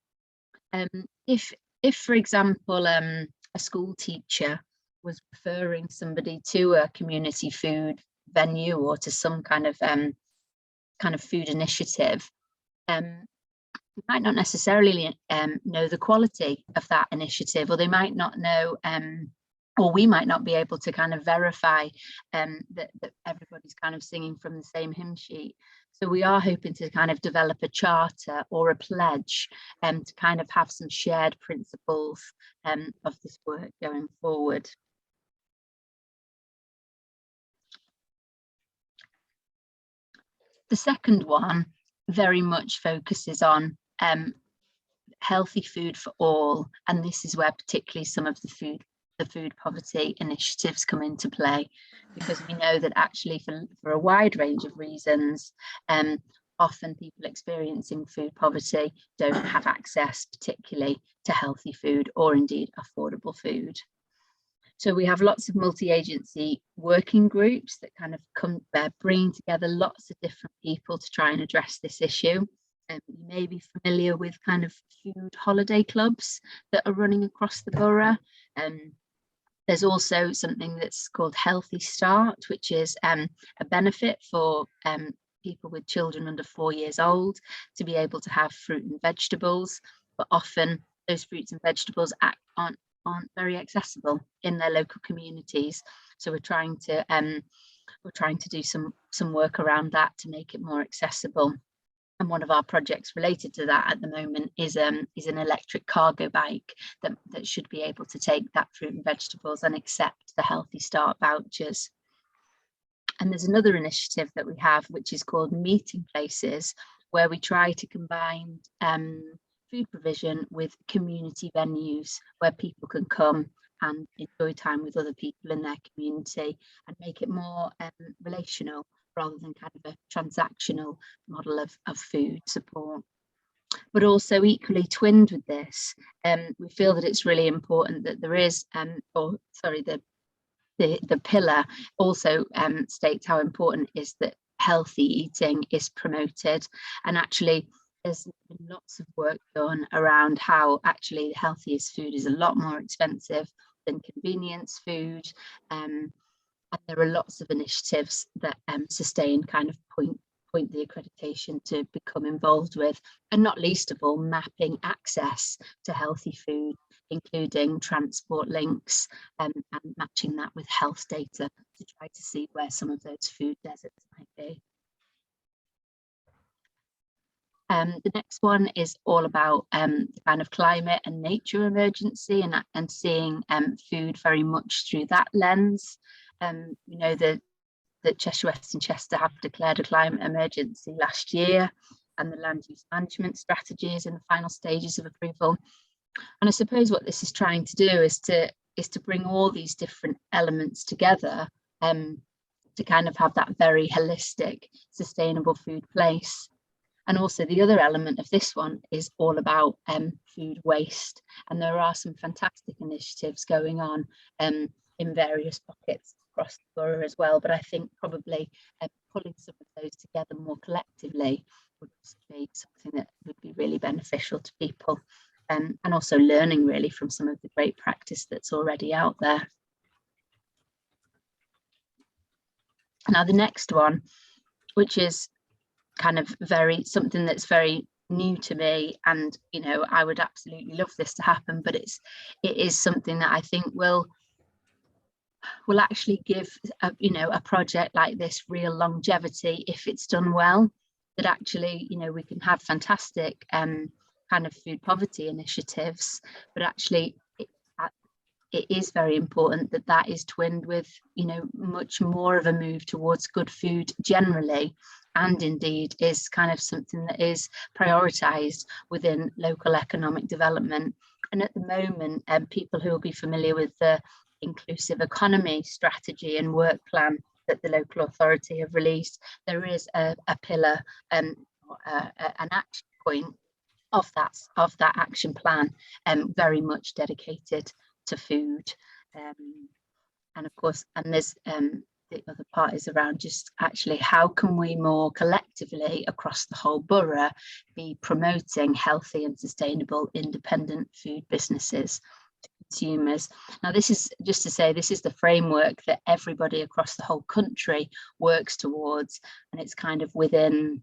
if for example, a school teacher was referring somebody to a community food venue or to some kind of food initiative, they might not necessarily know the quality of that initiative, or they might not know, or we might not be able to kind of verify that everybody's kind of singing from the same hymn sheet. So we are hoping to kind of develop a charter or a pledge to kind of have some shared principles of this work going forward. The second one very much focuses on healthy food for all, and this is where particularly some of the food poverty initiatives come into play, because we know that actually for a wide range of reasons, often people experiencing food poverty don't have access particularly to healthy food or indeed affordable food. So we have lots of multi-agency working groups that kind of bringing together lots of different people to try and address this issue. You may be familiar with kind of food holiday clubs that are running across the borough. There's also something that's called Healthy Start, which is a benefit for people with children under 4 years old to be able to have fruit and vegetables, but often those fruits and vegetables aren't very accessible in their local communities. So we're trying to do some work around that to make it more accessible. And one of our projects related to that at the moment is an electric cargo bike that should be able to take that fruit and vegetables and accept the Healthy Start vouchers. And there's another initiative that we have, which is called Meeting Places, where we try to combine food provision with community venues where people can come and enjoy time with other people in their community and make it more relational, rather than kind of a transactional model of food support. But also equally twinned with this, we feel that it's really important that there is, the pillar also states how important it is that healthy eating is promoted. And actually there's been lots of work done around how actually the healthiest food is a lot more expensive than convenience food. And there are lots of initiatives that Sustain kind of point the accreditation to become involved with, and not least of all mapping access to healthy food, including transport links, and matching that with health data to try to see where some of those food deserts might be. The next one is all about kind of climate and nature emergency, and seeing food very much through that lens. We know that Cheshire West and Chester have declared a climate emergency last year, and the land use management strategy is in the final stages of approval. And I suppose what this is trying to do is to bring all these different elements together to kind of have that very holistic, sustainable food place. And also the other element of this one is all about food waste. And there are some fantastic initiatives going on in various pockets across the borough as well. But I think probably pulling some of those together more collectively would be something that would be really beneficial to people. And also learning really from some of the great practice that's already out there. Now the next one, which is kind of something that's very new to me, and you know, I would absolutely love this to happen, but it is something that I think will actually give a project like this real longevity if it's done well. That actually, you know, we can have fantastic kind of food poverty initiatives, but actually it is very important that that is twinned with, you know, much more of a move towards good food generally, and indeed is kind of something that is prioritised within local economic development. And at the moment, people who will be familiar with the inclusive economy strategy and work plan that the local authority have released, there is a pillar, an action point of that action plan, very much dedicated to food. And of course, and there's the other part is around just actually how can we more collectively across the whole borough be promoting healthy and sustainable independent food businesses to consumers. Now this is just to say, this is the framework that everybody across the whole country works towards, and it's kind of within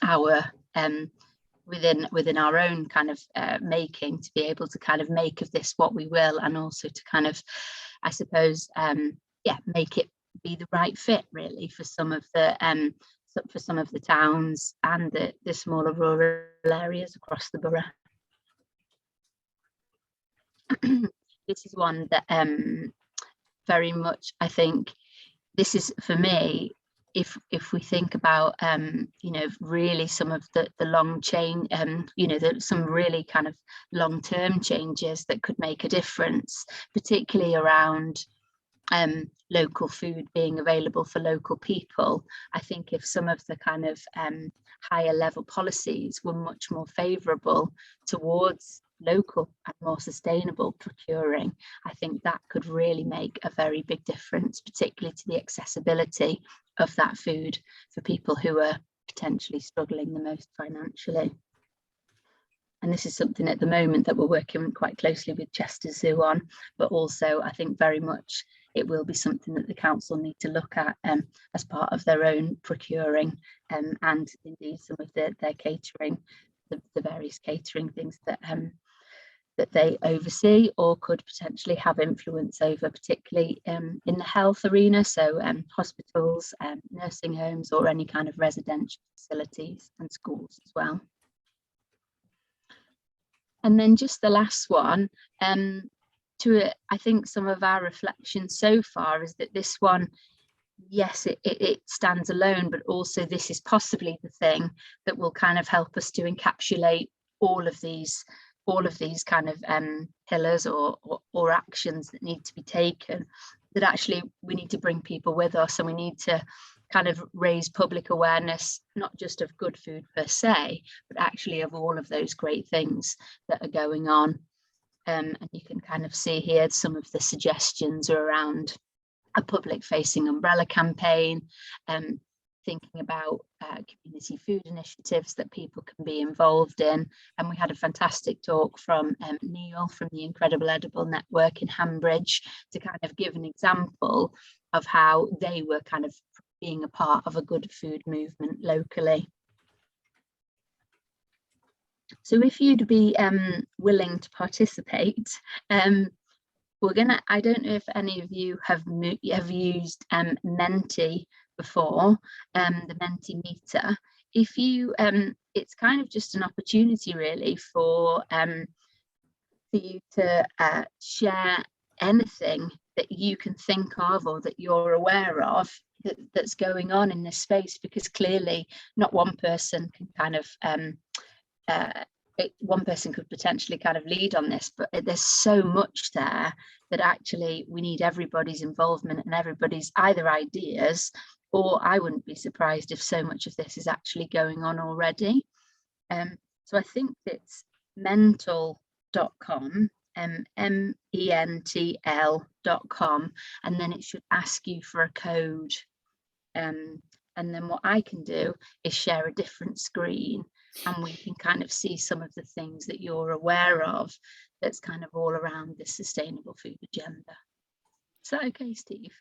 our within our own kind of making to be able to kind of make of this what we will, and also to kind of, I suppose, make it be the right fit really for some of the towns and the smaller rural areas across the borough. This is one that very much, I think, this is for me, if we think about you know, really some of the long chain, you know, some really kind of long-term changes that could make a difference, particularly around local food being available for local people. I think if some of the kind of higher level policies were much more favourable towards local and more sustainable procuring, I think that could really make a very big difference, particularly to the accessibility of that food for people who are potentially struggling the most financially. And this is something at the moment that we're working quite closely with Chester Zoo on, but also I think very much it will be something that the council need to look at as part of their own procuring, and indeed some of their catering, the various catering things that that they oversee or could potentially have influence over, particularly in the health arena, so hospitals, nursing homes, or any kind of residential facilities and schools as well. And then just the last one, I think some of our reflections so far is that this one, yes, it stands alone, but also this is possibly the thing that will kind of help us to encapsulate all of these kind of pillars or actions that need to be taken, that actually we need to bring people with us, and we need to kind of raise public awareness, not just of good food per se, but actually of all of those great things that are going on. And you can kind of see here some of the suggestions around a public facing umbrella campaign, thinking about community food initiatives that people can be involved in. And we had a fantastic talk from Neil from the Incredible Edible Network in Hambridge to kind of give an example of how they were kind of being a part of a good food movement locally. So if you'd be willing to participate, we're gonna, I don't know if any of you have used Menti before, the Menti meter. If you, it's kind of just an opportunity really for you to share anything that you can think of or that you're aware of that's going on in this space, because clearly not one person can kind of one person could potentially kind of lead on this, but there's so much there that actually we need everybody's involvement and everybody's either ideas, or I wouldn't be surprised if so much of this is actually going on already. So I think it's mental.com, mentl.com, and then it should ask you for a code. And then what I can do is share a different screen, and we can kind of see some of the things that you're aware of that's kind of all around the sustainable food agenda. Is that okay, Steve?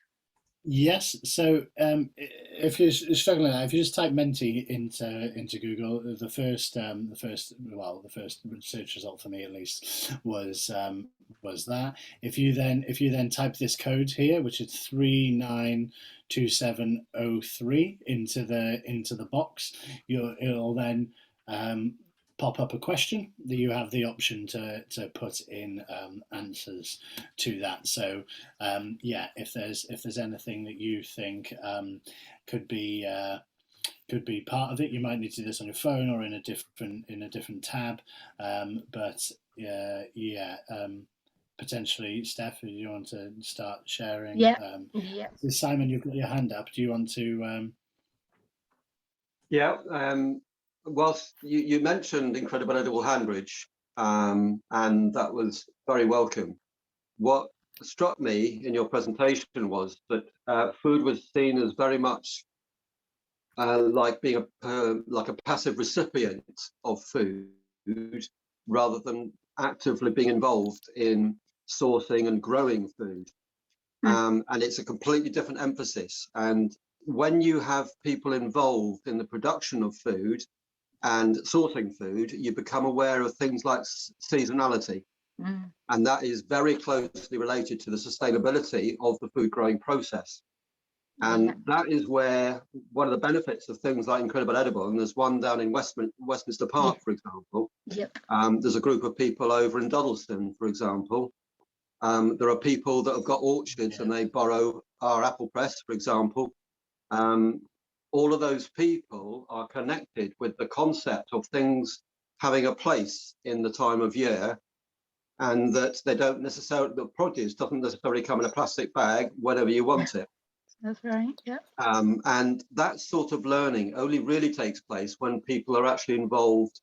Yes. So if you're struggling, if you just type Menti into Google, the first search result for me at least was that. If you then type this code here, which is 392703 into the box, it'll then pop up a question that you have the option to put in answers to that. So yeah, if there's anything that you think could be part of it, you might need to do this on your phone or in a different tab. But yeah, potentially, Steph, if you want to start sharing. Yeah. Simon, you've got your hand up. Do you want to? Yeah. Whilst you mentioned Incredible Edible Handbridge, and that was very welcome. What struck me in your presentation was that food was seen as very much like being like a passive recipient of food, rather than actively being involved in sourcing and growing food. And it's a completely different emphasis. And when you have people involved in the production of food and sourcing food, you become aware of things like seasonality. And that is very closely related to the sustainability of the food growing process. And that is where one of the benefits of things like Incredible Edible, and there's one down in Westminster Park, for example. There's a group of people over in Dudleston, for example. There are people that have got orchards and they borrow our apple press, for example. All of those people are connected with the concept of things having a place in the time of year, and that they don't necessarily, the produce doesn't necessarily come in a plastic bag whenever you want it. That's right. Yeah. And that sort of learning only really takes place when people are actually involved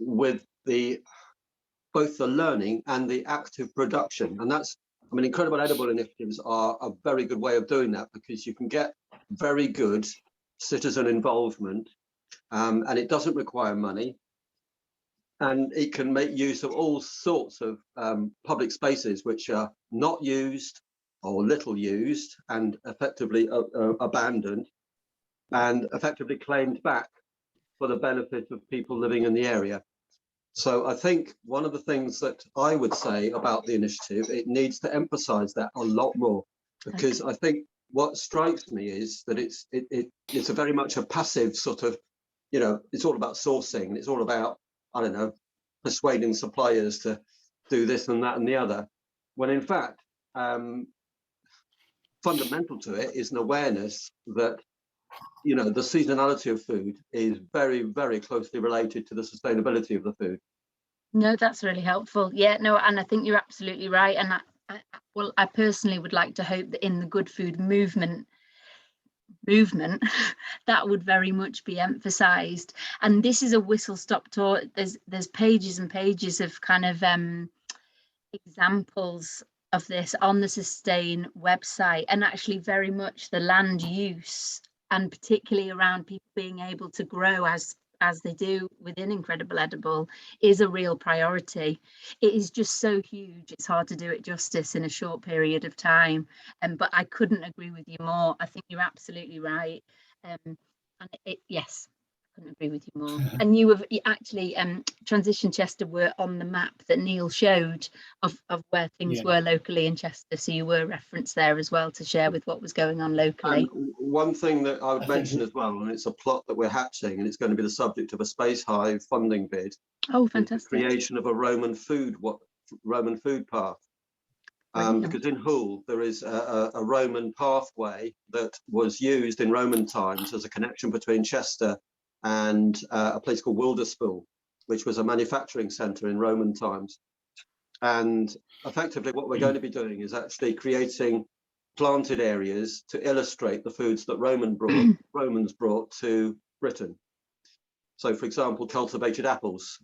with both the learning and the active production. And that's, I mean, Incredible Edible initiatives are a very good way of doing that, because you can get very good citizen involvement, and it doesn't require money, and it can make use of all sorts of public spaces which are not used or little used and effectively abandoned and effectively claimed back for the benefit of people living in the area. So I think one of the things that I would say about the initiative, it needs to emphasize that a lot more, because I think what strikes me is that it's a very much a passive sort of, you know, it's all about sourcing. It's all about, I don't know, persuading suppliers to do this and that and the other. When in fact, fundamental to it is an awareness that, you know, the seasonality of food is very, very closely related to the sustainability of the food. No, that's really helpful. Yeah, no, and I think you're absolutely right. And I personally would like to hope that in the good food movement movement, that would very much be emphasized. And this is a whistle-stop tour. There's pages and pages of kind of examples of this on the Sustain website, and actually very much the land use, and particularly around people being able to grow as they do within Incredible Edible, is a real priority. It is just so huge, it's hard to do it justice in a short period of time. But I couldn't agree with you more. I think you're absolutely right. Yes, I couldn't agree with you more. And you actually, Transition Chester were on the map that Neil showed of where things were locally in Chester. So you were referenced there as well to share with what was going on locally. One thing that I would mention as well, and it's a plot that we're hatching, and it's going to be the subject of a Space Hive funding bid. Oh, fantastic! The creation of a Roman food path, because in Hull there is a Roman pathway that was used in Roman times as a connection between Chester and a place called Wilderspool, which was a manufacturing centre in Roman times. And effectively, what we're going to be doing is actually creating planted areas to illustrate the foods that Romans brought to Britain. So, for example, cultivated apples,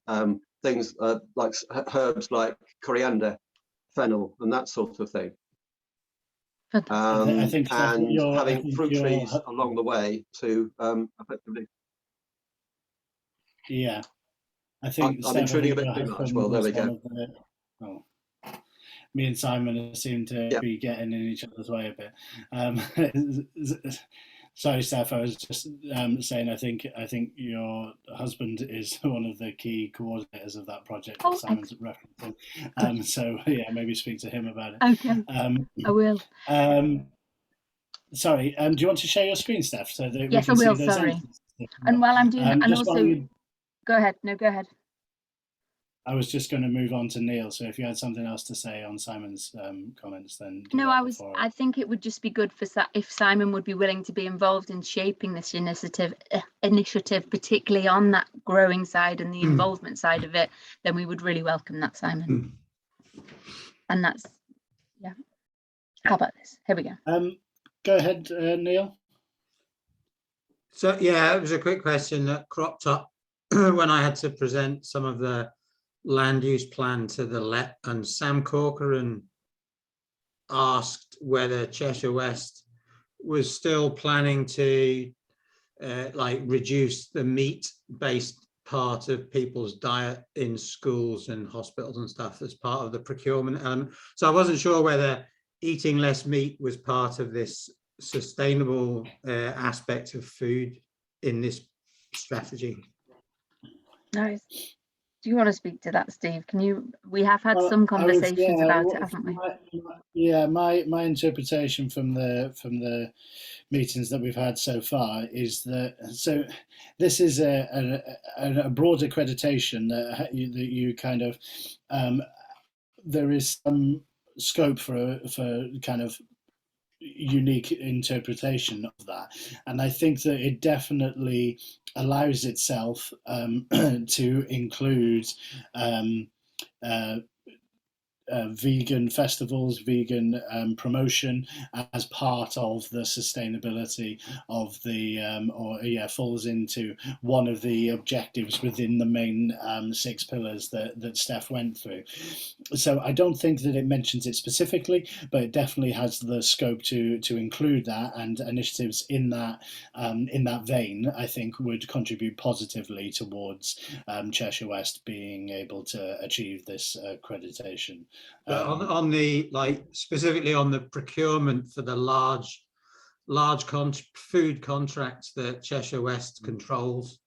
things like herbs like coriander, fennel, and that sort of thing. I think and having fruit trees along the way to effectively. Yeah, I think I'm intruding a bit too much. Well, there we go. Me and Simon seem to be getting in each other's way a bit. Sorry, Steph. I was just saying. I think your husband is one of the key coordinators of that project that Simon's referencing. So yeah, maybe speak to him about it. Okay, I will. Sorry. Do you want to share your screen, Steph, so that yes, we can I will. see those Sorry. answers? And while I'm doing that, and also, go ahead. No, go ahead. I was just going to move on to Neil. So if you had something else to say on Simon's comments, then no, I think it would just be good for if Simon would be willing to be involved in shaping this initiative, particularly on that growing side and the involvement side of it. Then we would really welcome that, Simon. And that's How about this? Here we go. Go ahead, Neil. So yeah, it was a quick question that cropped up when I had to present some of the land use plan to the LEP, and Sam Corcoran asked whether Cheshire West was still planning to reduce the meat-based part of people's diet in schools and hospitals and stuff as part of the procurement element. So I wasn't sure whether eating less meat was part of this sustainable aspect of food in this strategy. Nice. Do you want to speak to that, Steve? Can you? We have had some conversations about it, haven't we? My interpretation from the meetings that we've had so far is that this is a broad accreditation that you kind of there is some scope for kind of unique interpretation of that, and I think that it definitely allows itself to include vegan festivals, vegan promotion as part of the sustainability of the falls into one of the objectives within the main 6 pillars that Steph went through. So I don't think that it mentions it specifically, but it definitely has the scope to include that, and initiatives in that vein I think would contribute positively towards Cheshire West being able to achieve this accreditation. But on the specifically on the procurement for the large food contracts that Cheshire West controls,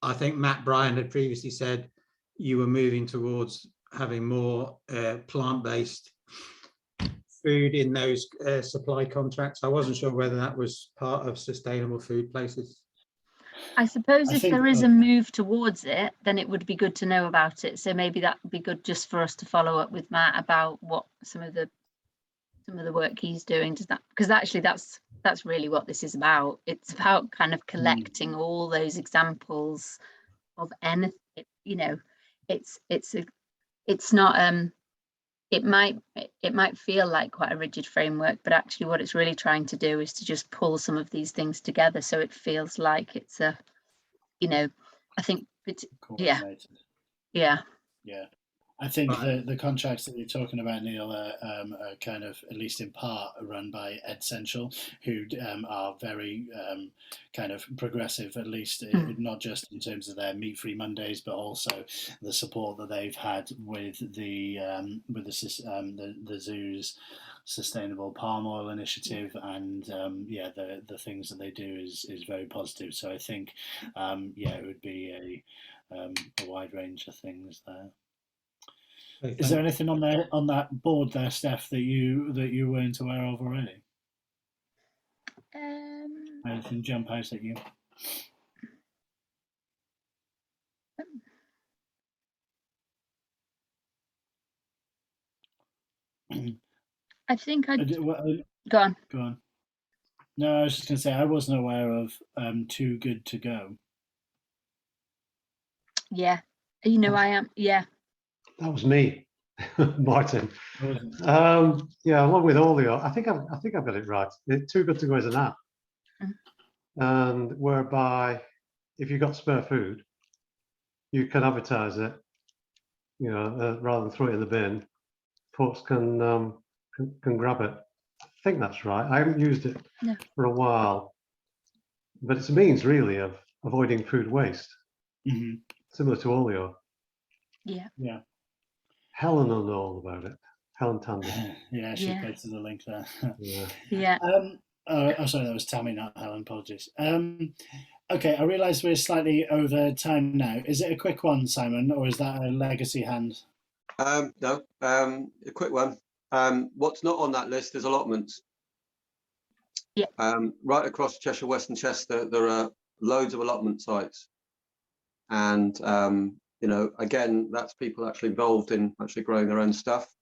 I think Matt Bryan had previously said you were moving towards having more plant-based food in those supply contracts. I wasn't sure whether that was part of sustainable food places. I suppose if there is a move towards it, then it would be good to know about it. So maybe that would be good just for us to follow up with Matt about what some of the work he's doing. Does that, because actually that's really what this is about. It's about kind of collecting all those examples of anything. You know, it's not it might feel like quite a rigid framework, but actually what it's really trying to do is to just pull some of these things together so it feels like it's a, you know, I think yeah. I think the contracts that you're talking about, Neil, are kind of, at least in part, run by Essential, who are very kind of progressive, at least not just in terms of their meat-free Mondays, but also the support that they've had with the zoo's sustainable palm oil initiative, and the things that they do is very positive. So I think it would be a wide range of things there. Is there anything on that board there, Steph, that you weren't aware of already? Anything jump out at you? I think go on. Go on. No, I was just going to say I wasn't aware of Too Good to Go. Yeah, you know, I am. Yeah. That was me, Martin. Along with Olio, I think I've got it right. Too Good to Go is an app, and whereby if you've got spare food, you can advertise it. You know, rather than throw it in the bin, folks can grab it. I think that's right. I haven't used it for a while, but it's a means really of avoiding food waste, similar to Olio. Yeah. Helen will know all about it. Helen Tandy. Yeah, she posted the link there. Yeah. Sorry, that was Tammy, not Helen. Apologies. Okay, I realise we're slightly over time now. Is it a quick one, Simon, or is that a legacy hand? No, a quick one. What's not on that list is allotments. Yeah. Right across Cheshire West and Chester, there are loads of allotment sites, and you know, again, that's people actually involved in actually growing their own stuff.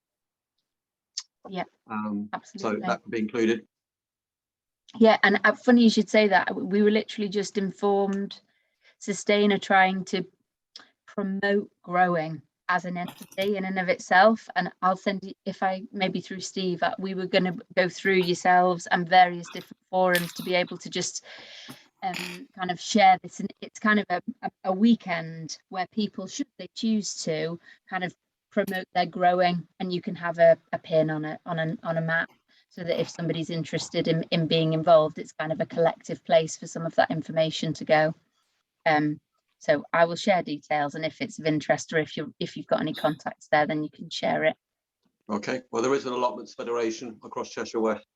Yeah, absolutely. So that could be included. Yeah, and funny you should say that. We were literally just informed. Sustain are trying to promote growing as an entity in and of itself, and I'll send you, if I maybe through Steve, we were going to go through yourselves and various different forums to be able to just kind of share this, and it's kind of a weekend where people, should they choose to, kind of promote their growing, and you can have a pin on a map, so that if somebody's interested in being involved, it's kind of a collective place for some of that information to go. So I will share details, and if it's of interest, or if you've got any contacts there, then you can share it. Okay. Well, there is an allotments federation across Cheshire West.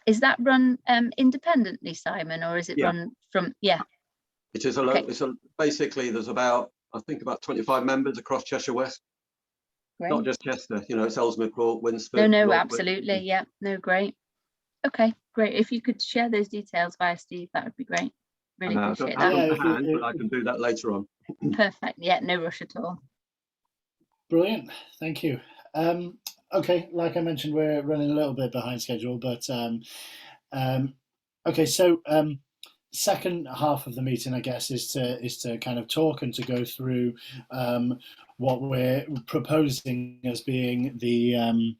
Is that run independently, Simon, or is it run from? Yeah. It is basically there's about 25 members across Cheshire West. Great. Not just Chester, you know, it's Ellesmere Port, Winsford. No, absolutely. Yeah, no, great. Okay, great. If you could share those details via Steve, that would be great. Really appreciate that. But I can do that later on. Perfect. Yeah, no rush at all. Brilliant. Thank you. Okay, like I mentioned, we're running a little bit behind schedule, but okay. So second half of the meeting, I guess, is to kind of talk and to go through what we're proposing as being the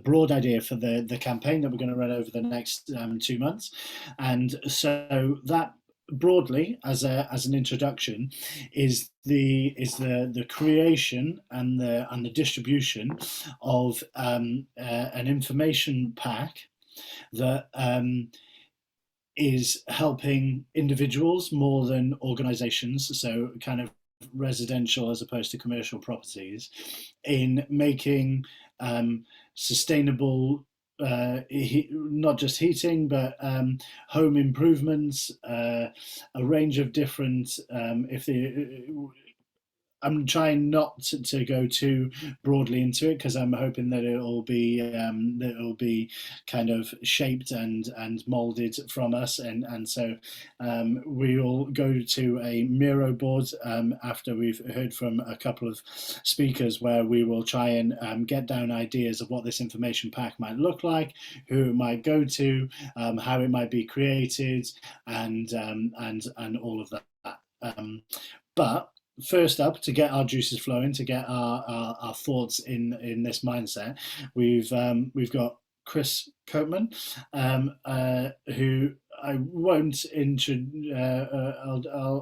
broad idea for the campaign that we're going to run over the next 2 months. And so that broadly, as an introduction, is the creation and the distribution of an information pack that is helping individuals more than organizations, so kind of residential as opposed to commercial properties, in making sustainable not just heating, but home improvements, a range of different I'm trying not to go too broadly into it, because I'm hoping that it'll be kind of shaped and molded from us, and so we will go to a Miro board after we've heard from a couple of speakers, where we will try and get down ideas of what this information pack might look like, who it might go to, how it might be created, and all of that. But first up, to get our juices flowing, to get our thoughts in this mindset, we've got Chris Copeman, who I won't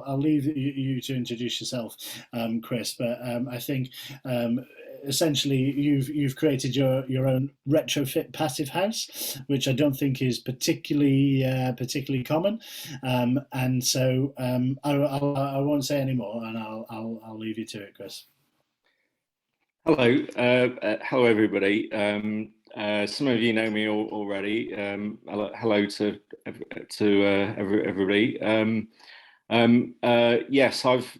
I'll leave you to introduce yourself, Chris. But I think essentially you've created your own retrofit passive house, which I don't think is particularly common. And so I won't say any more, and I'll leave you to it, Chris. Hello, hello everybody. Some of you know me already. Hello to everybody. Yes, I've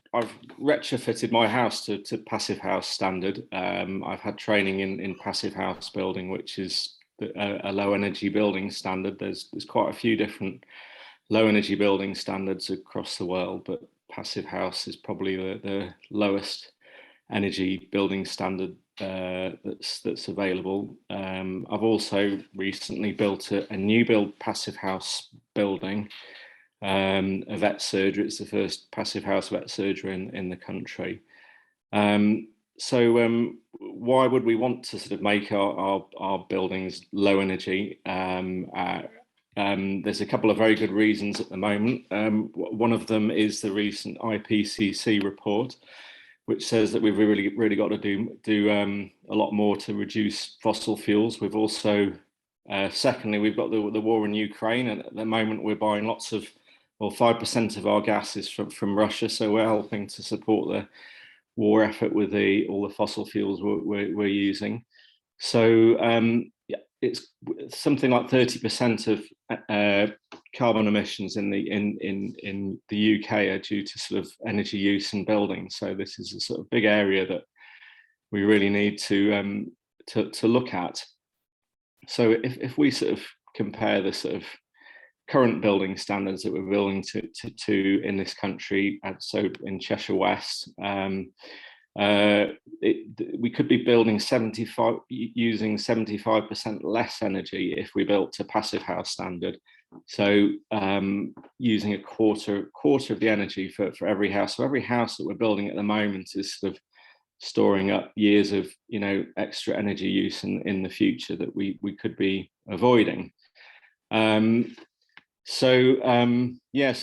retrofitted my house to passive house standard. I've had training in passive house building, which is a low energy building standard. There's quite a few different low energy building standards across the world, but passive house is probably the lowest energy building standard that's available. I've also recently built a new build passive house building, a vet surgery. It's the first passive house vet surgery in the country. So why would we want to sort of make our buildings low energy? There's a couple of very good reasons at the moment. One of them is the recent IPCC report, which says that we've really got to do a lot more to reduce fossil fuels. We've also, secondly, we've got the war in Ukraine, and at the moment we're buying 5% of our gas is from Russia, so we're helping to support the war effort with all the fossil fuels we're using. So yeah, it's something like 30% of carbon emissions in the UK are due to sort of energy use in buildings. So this is a sort of big area that we really need to look at. So if we sort of compare the sort of current building standards that we're building to in this country, so in Cheshire West, we could be building using 75% less energy if we built to passive house standard. So using a quarter of the energy for every house. So every house that we're building at the moment is sort of storing up years of extra energy use in the future that we could be avoiding. So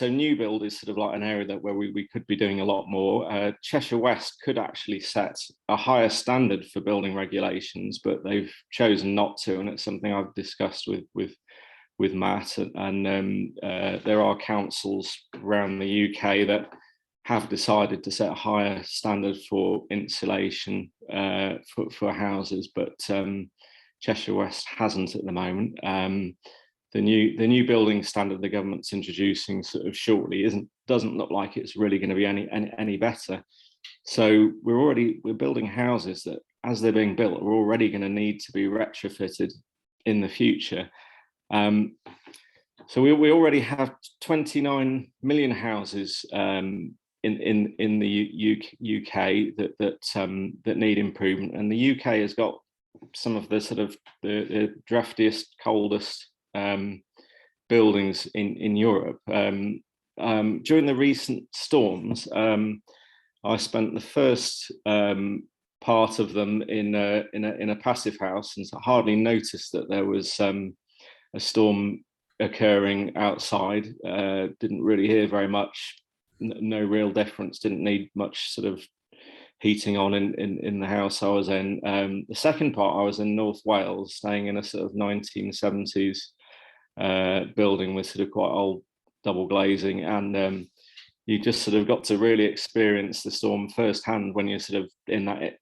new build is sort of like an area where we could be doing a lot more. Cheshire West could actually set a higher standard for building regulations, but they've chosen not to, and it's something I've discussed with Matt. And there are councils around the UK that have decided to set a higher standard for insulation for houses, but Cheshire West hasn't at the moment. The new building standard the government's introducing sort of shortly doesn't look like it's really going to be any better. So we're building houses that, as they're being built, are already going to need to be retrofitted in the future. So we already have 29 million houses in the UK that need improvement, and the UK has got some of the sort of the draftiest, coldest buildings in Europe. During the recent storms, I spent the first part of them in a passive house, and so hardly noticed that there was a storm occurring outside. Didn't really hear very much. No real difference. Didn't need much sort of heating on in the house I was in. The second part, I was in North Wales, staying in a sort of 1970s building with sort of quite old double glazing, and you just sort of got to really experience the storm firsthand when you're sort of in that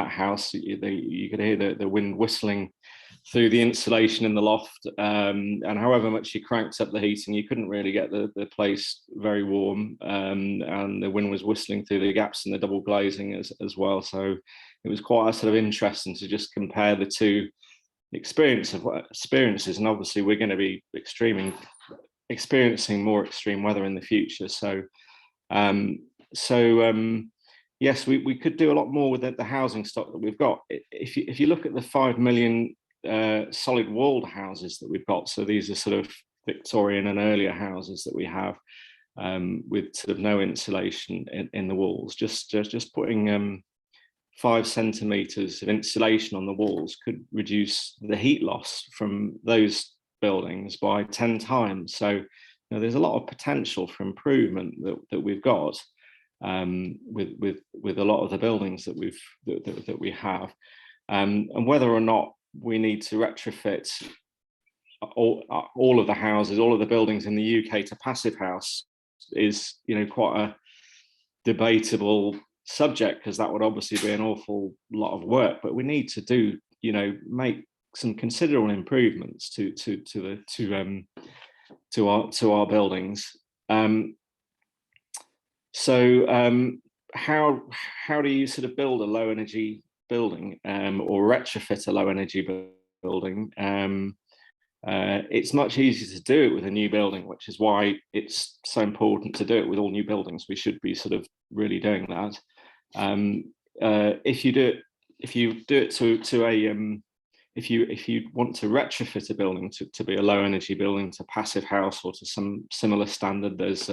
house. You could hear the wind whistling through the insulation in the loft, and however much you cranked up the heating, you couldn't really get the place very warm, and the wind was whistling through the gaps in the double glazing as well. So it was quite sort of interesting to just compare the two experiences, and obviously we're going to be experiencing more extreme weather in the future. So yes, we could do a lot more with the housing stock that we've got. If you look at the 5 million solid walled houses that we've got, so these are sort of Victorian and earlier houses that we have, with sort of no insulation in the walls. Just putting 5 centimeters of insulation on the walls could reduce the heat loss from those buildings by 10 times. So there's a lot of potential for improvement that we've got with a lot of the buildings that we have, and whether or not we need to retrofit all of the houses, all of the buildings in the UK to passive house is quite a debatable subject, because that would obviously be an awful lot of work. But we need to do make some considerable improvements to our buildings. How do you sort of build a low energy building or retrofit a low energy building? It's much easier to do it with a new building, which is why it's so important to do it with all new buildings. We should be sort of really doing that. If you do it to a if you want to retrofit a building to be a low energy building, to passive house or to some similar standard, there's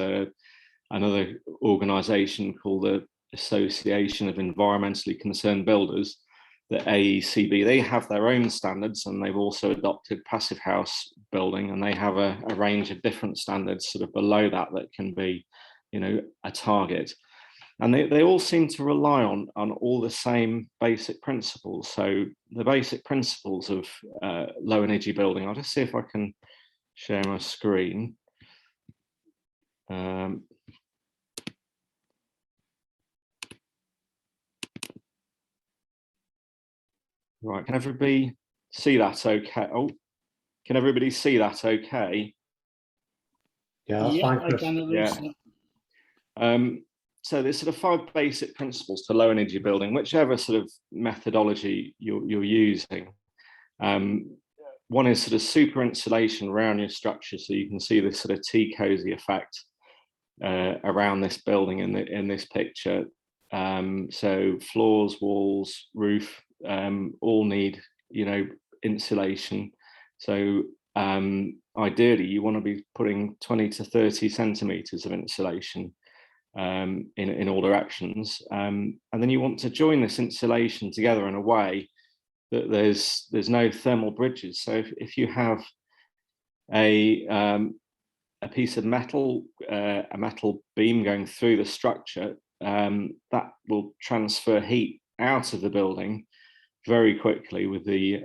another organisation called the Association of Environmentally Concerned Builders, the AECB. They have their own standards, and they've also adopted passive house building, and they have a range of different standards sort of below that can be a target. And they all seem to rely on all the same basic principles. So the basic principles of low energy building, I'll just see if I can share my screen. Right, can everybody see that okay? Oh, can everybody see that okay? Yeah, that's fine, Chris. Yeah. So there's sort of 5 basic principles to low energy building, whichever sort of methodology you're using. One is sort of super insulation around your structure, so you can see this sort of tea cozy effect around this building in this picture. So floors, walls, roof, all need insulation. So ideally you want to be putting 20 to 30 centimeters of insulation in all directions, and then you want to join this insulation together in a way that there's no thermal bridges. So if you have a piece of metal, a metal beam going through the structure, that will transfer heat out of the building very quickly with the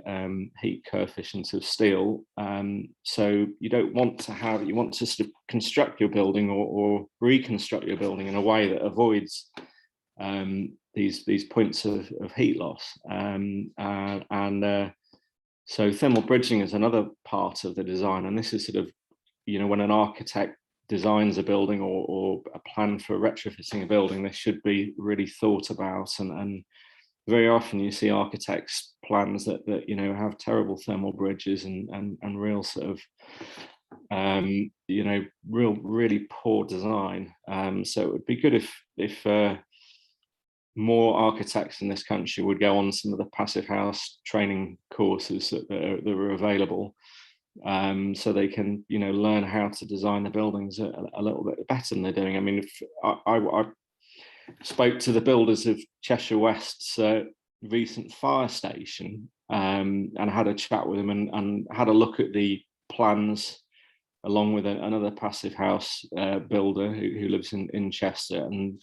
heat coefficient of steel. So you don't want to have, you want to sort of construct your building or reconstruct your building in a way that avoids these points of heat loss. So thermal bridging is another part of the design. And this is sort of, when an architect designs a building or a plan for retrofitting a building, this should be really thought about. And very often you see architects' plans that have terrible thermal bridges and real sort of really poor design. So it would be good if more architects in this country would go on some of the passive house training courses that are available, so they can learn how to design the buildings a little bit better than they're doing. I mean, if I spoke to the builders of Cheshire West's recent fire station, and had a chat with them and had a look at the plans along with another passive house builder who lives in Chester, and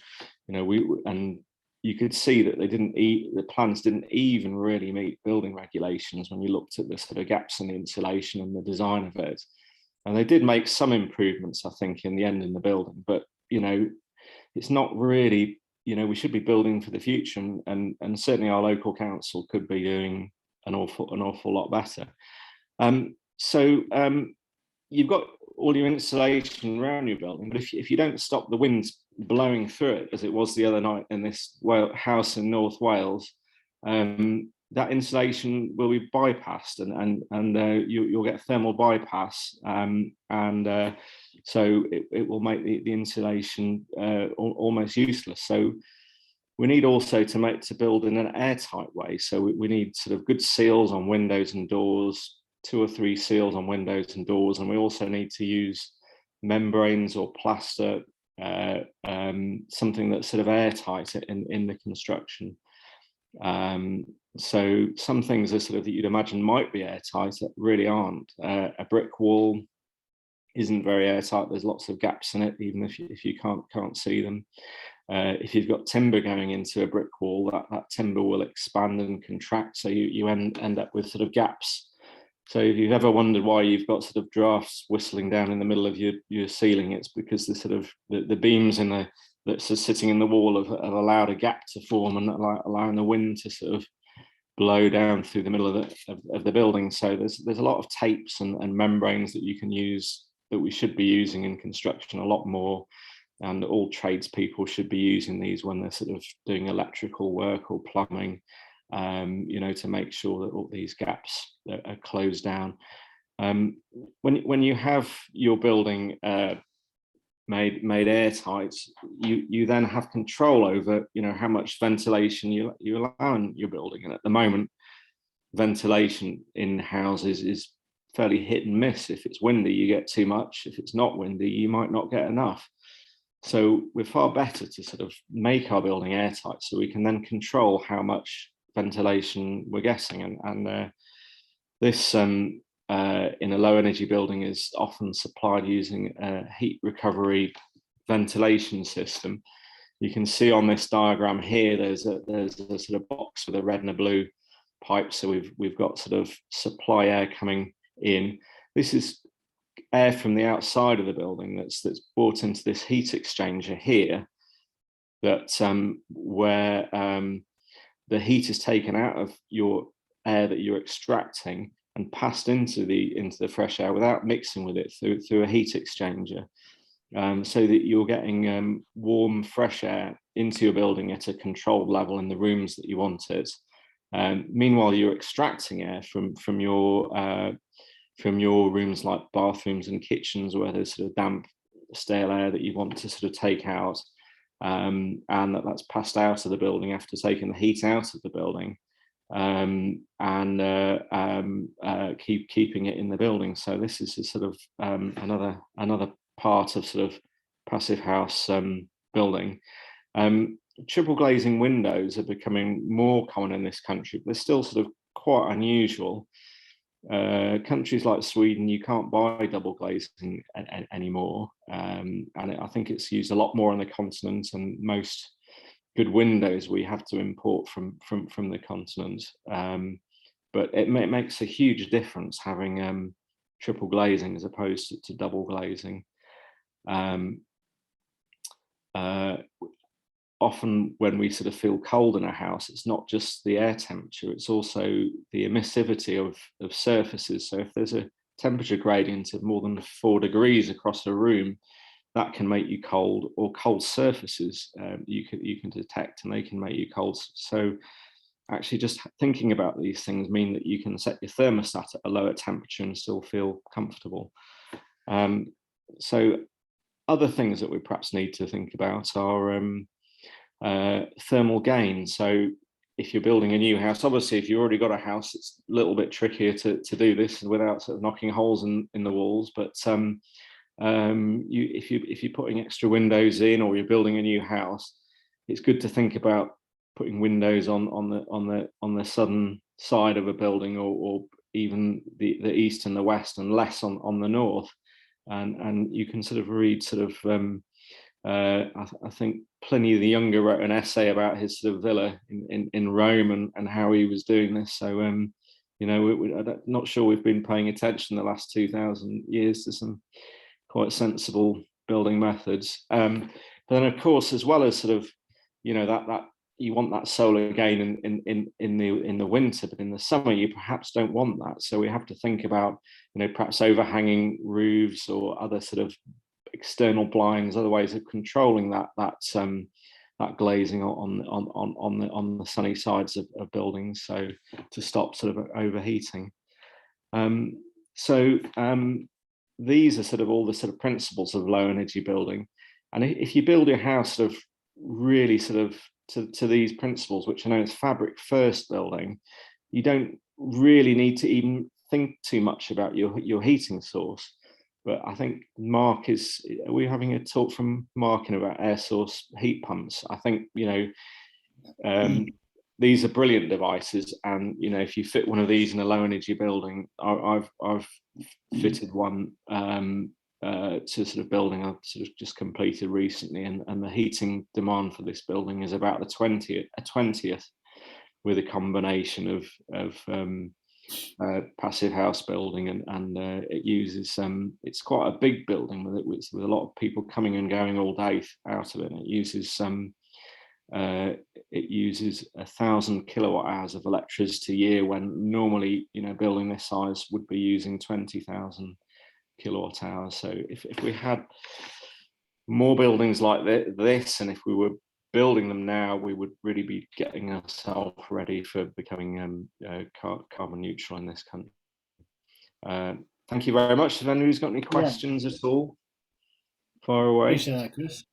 you could see that the plans didn't even really meet building regulations when you looked at the sort of gaps in the insulation and the design of it. And they did make some improvements, I think, in the end in the building, but it's not really, we should be building for the future, and certainly our local council could be doing an awful lot better. So you've got all your insulation around your building, but if you don't stop the winds blowing through it, as it was the other night in this house in North Wales, that insulation will be bypassed, and you'll get thermal bypass, so it will make the insulation almost useless. So we need also to build in an airtight way. So we need sort of good seals on windows and doors, 2 or 3 seals on windows and doors, and we also need to use membranes or plaster, something that's sort of airtight in the construction. So some things are sort of that you'd imagine might be airtight that really aren't. A brick wall isn't very airtight. There's lots of gaps in it, even if you can't see them. If you've got timber going into a brick wall, that timber will expand and contract, so you end up with sort of gaps. So if you've ever wondered why you've got sort of drafts whistling down in the middle of your ceiling, it's because the sort of the beams in that's sitting in the wall have allowed a gap to form and allowing the wind to sort of blow down through the middle of the building. So there's a lot of tapes and membranes that you can use, that we should be using in construction a lot more, and all tradespeople should be using these when they're sort of doing electrical work or plumbing, you know, to make sure that all these gaps are closed down. When you have your building made airtight, you then have control over, you know, how much ventilation you allow in your building. And at the moment, ventilation in houses is fairly hit and miss. If it's windy, you get too much. If it's not windy, you might not get enough. So we're far better to sort of make our building airtight, so we can then control how much ventilation we're getting. And this in a low energy building is often supplied using a heat recovery ventilation system. You can see on this diagram here, there's a sort of box with a red and a blue pipe. So we've got sort of supply air coming in. This is air from the outside of the building that's brought into this heat exchanger here, that where the heat is taken out of your air that you're extracting and passed into the fresh air without mixing with it through a heat exchanger, so that you're getting warm, fresh air into your building at a controlled level in the rooms that you want it. Meanwhile, you're extracting air from your rooms, like bathrooms and kitchens, where there's sort of damp, stale air that you want to sort of take out, and that's passed out of the building after taking the heat out of the building, and keeping it in the building. So this is a sort of another part of sort of passive house building. Triple glazing windows are becoming more common in this country, but they're still sort of quite unusual. Countries like Sweden, you can't buy double glazing anymore, and I think it's used a lot more on the continent, and most good windows we have to import from the continent. But it makes a huge difference having triple glazing as opposed to double glazing. Often when we sort of feel cold in a house, it's not just the air temperature, it's also the emissivity of surfaces. So if there's a temperature gradient of more than 4 degrees across a room, that can make you cold, or cold surfaces you can detect, and they can make you cold. So actually just thinking about these things mean that you can set your thermostat at a lower temperature and still feel comfortable. So other things that we perhaps need to think about are thermal gain. So if you're building a new house, obviously if you've already got a house, it's a little bit trickier to do this without sort of knocking holes in the walls. But if you're putting extra windows in, or you're building a new house, it's good to think about putting windows on the southern side of a building, or even the east and the west, and less on the north. And you can sort of read sort of I think Pliny the Younger wrote an essay about his sort of villa in Rome and how he was doing this. So you know, I'm not sure we've been paying attention the last 2,000 years to some quite sensible building methods. But then, of course, as well as sort of, you know, that you want that solar gain in the winter, but in the summer you perhaps don't want that. So we have to think about, you know, perhaps overhanging roofs or other sort of external blinds, other ways of controlling that glazing on the sunny sides of buildings, so to stop sort of overheating. These are sort of all the sort of principles of low energy building, and if you build your house sort of really sort of to these principles, which are known as fabric first building, you don't really need to even think too much about your heating source. But I think Mark is, are we having a talk from Mark in about air source heat pumps? I think, these are brilliant devices, and if you fit one of these in a low energy building, I've fitted one to sort of building I've sort of just completed recently, and the heating demand for this building is about a 20th with a combination of passive house building, and it uses it's quite a big building with a lot of people coming and going all day out of it. And it uses 1,000 kilowatt hours of electricity a year, when normally building this size would be using 20,000 kilowatt hours. So if we had more buildings like this, and if we were building them now, we would really be getting ourselves ready for becoming carbon neutral in this country. Thank you very much. If anybody's got any questions at all, fire away. Appreciate that, Chris.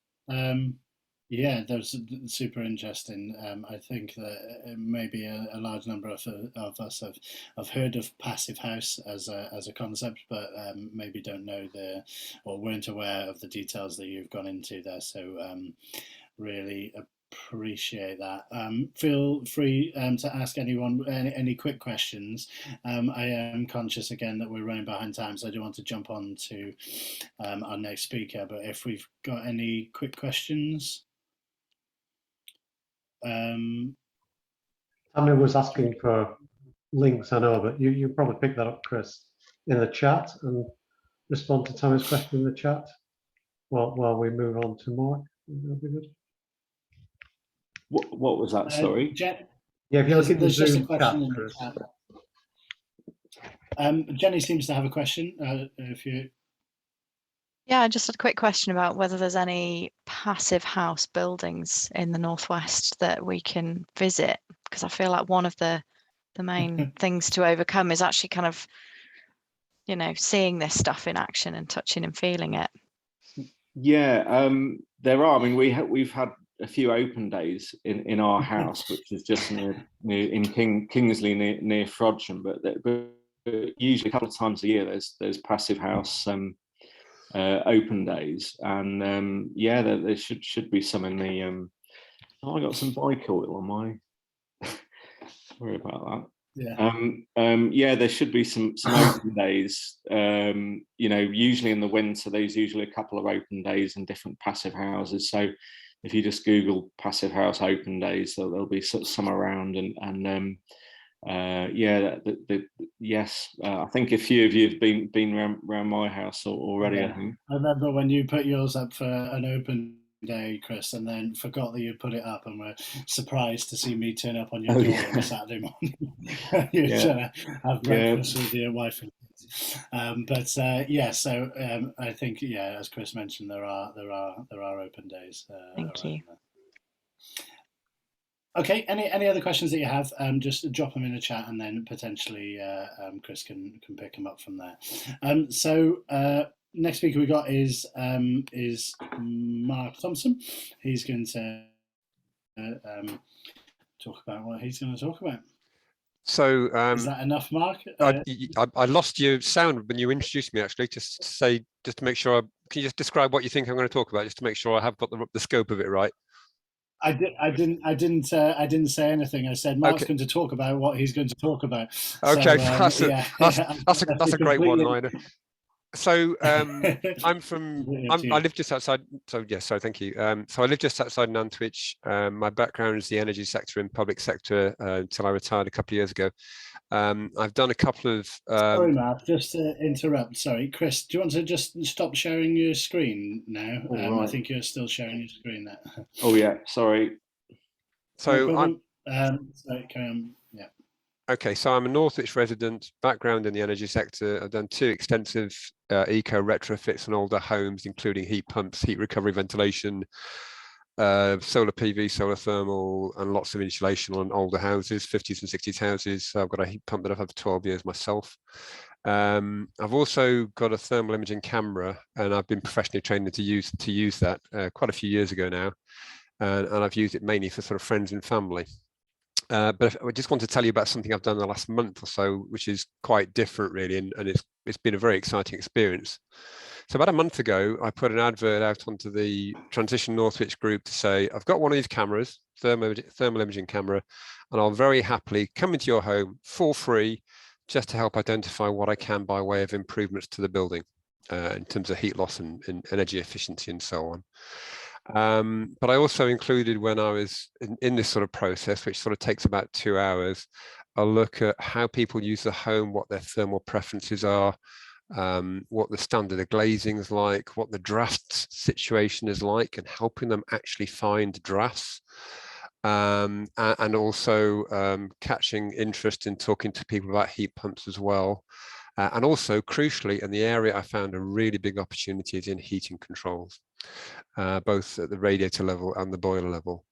Yeah, that's super interesting. I think that maybe a large number of us have heard of passive house as a concept, but maybe don't know or weren't aware of the details that you've gone into there. So really appreciate that. Feel free to ask anyone any quick questions. I am conscious again that we're running behind time, so I do want to jump on to our next speaker. But if we've got any quick questions. Tammy was asking for links, I know, but you probably pick that up, Chris, in the chat, and respond to Tammy's question in the chat while we move on to Mark. That'll be good. What was that? Sorry. Yeah, if you look at the Zoom chat, Chris. Jenny seems to have a question. Yeah, I just had a quick question about whether there's any passive house buildings in the Northwest that we can visit, because I feel like one of the main things to overcome is actually kind of, seeing this stuff in action and touching and feeling it. Yeah, there are. I mean, we've had a few open days in our house, which is just in Kingsley near Frodsham, but usually a couple of times a year there's passive house open days, and there should be some in the I got some bike oil on my sorry about that. There should be some open days, usually in the winter there's usually a couple of open days in different passive houses. So if you just Google passive house open days, there'll be some around, yes, I think a few of you have been around my house already. Yeah. I think I remember when you put yours up for an open day, Chris, and then forgot that you'd put it up, and were surprised to see me turn up on your door on a Saturday morning. You're trying to have breakfast with your wife and kids. So I think as Chris mentioned, there are open days. Thank you. Okay, any other questions that you have, just drop them in the chat, and then potentially Chris can pick them up from there. Next speaker we got is Mark Thompson. He's going to talk about what he's going to talk about. So is that enough, Mark? I lost your sound when you introduced me, actually. Just to make sure. Can you just describe what you think I'm going to talk about, just to make sure I have got the scope of it right? I didn't say anything. I said Mark's going to talk about what he's going to talk about. Okay, so, that's a great one-liner. So I live just outside. So yes, so thank you. So I live just outside Nantwich. My background is the energy sector and public sector until I retired a couple of years ago. I've done a couple of. Sorry, Mark. Just to interrupt. Sorry, Chris. Do you want to just stop sharing your screen now? Right. I think you're still sharing your screen there. Oh yeah, sorry. So no sorry, carry on. Yeah. Okay, so I'm a Northwich resident, background in the energy sector. I've done 2 extensive eco retrofits on older homes, including heat pumps, heat recovery, ventilation, solar PV, solar thermal, and lots of insulation on older houses, 50s and 60s houses. So I've got a heat pump that I've had for 12 years myself. I've also got a thermal imaging camera, and I've been professionally trained to use that quite a few years ago now, and I've used it mainly for sort of friends and family. But I just want to tell you about something I've done in the last month or so, which is quite different really, and it's been a very exciting experience. So about a month ago, I put an advert out onto the Transition Northwich group to say, I've got one of these cameras, thermal imaging camera, and I'll very happily come into your home for free just to help identify what I can by way of improvements to the building in terms of heat loss and energy efficiency and so on. But I also included, when I was in this sort of process, which sort of takes about 2 hours, a look at how people use the home, what their thermal preferences are, what the standard of glazing is like, what the drafts situation is like, and helping them actually find drafts. And also catching interest in talking to people about heat pumps as well. And also, crucially, in the area I found a really big opportunity is in heating controls, both at the radiator level and the boiler level.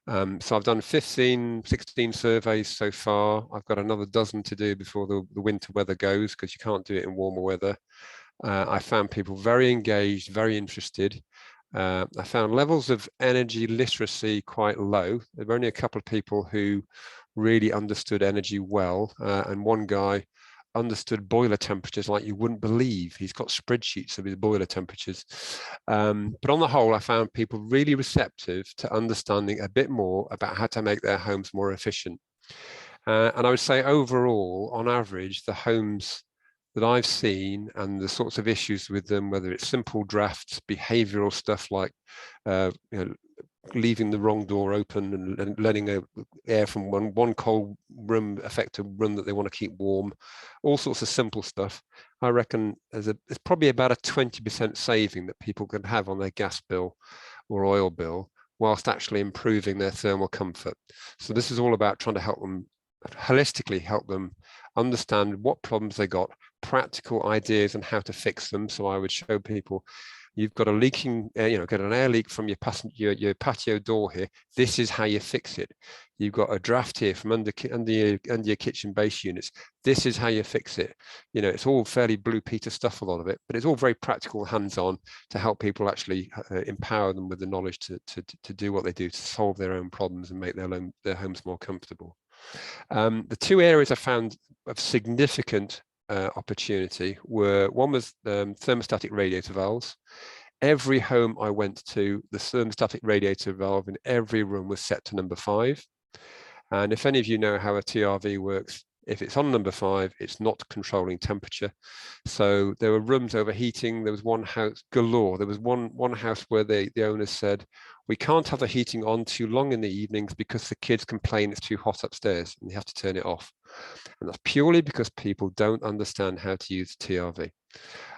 So I've done 16 surveys so far. I've got another dozen to do before the winter weather goes, because you can't do it in warmer weather. I found people very engaged, very interested. I found levels of energy literacy quite low. There were only a couple of people who really understood energy well, and one guy understood boiler temperatures like you wouldn't believe. He's got spreadsheets of his boiler temperatures. But on the whole, I found people really receptive to understanding a bit more about how to make their homes more efficient. And I would say overall, on average, the homes that I've seen and the sorts of issues with them, whether it's simple drafts, behavioral stuff like leaving the wrong door open and letting air from one cold room affect a room that they want to keep warm, all sorts of simple stuff. I reckon there's probably about a 20% saving that people can have on their gas bill or oil bill, whilst actually improving their thermal comfort. So this is all about trying to help them, holistically help them understand what problems they got, practical ideas on how to fix them. So I would show people, you've got a leaking, got an air leak from your patio door here. This is how you fix it. You've got a draft here from under your kitchen base units. This is how you fix it. It's all fairly Blue Peter stuff, a lot of it, but it's all very practical, hands-on, to help people actually empower them with the knowledge to do what they do, to solve their own problems and make their homes more comfortable. The two areas I found of significant opportunity were, one was thermostatic radiator valves. Every home I went to, the thermostatic radiator valve in every room was set to number 5. And if any of you know how a TRV works, if it's on number 5, it's not controlling temperature. So there were rooms overheating. There was one house galore. There was one house where the owners said, we can't have the heating on too long in the evenings because the kids complain it's too hot upstairs and you have to turn it off. And that's purely because people don't understand how to use TRV.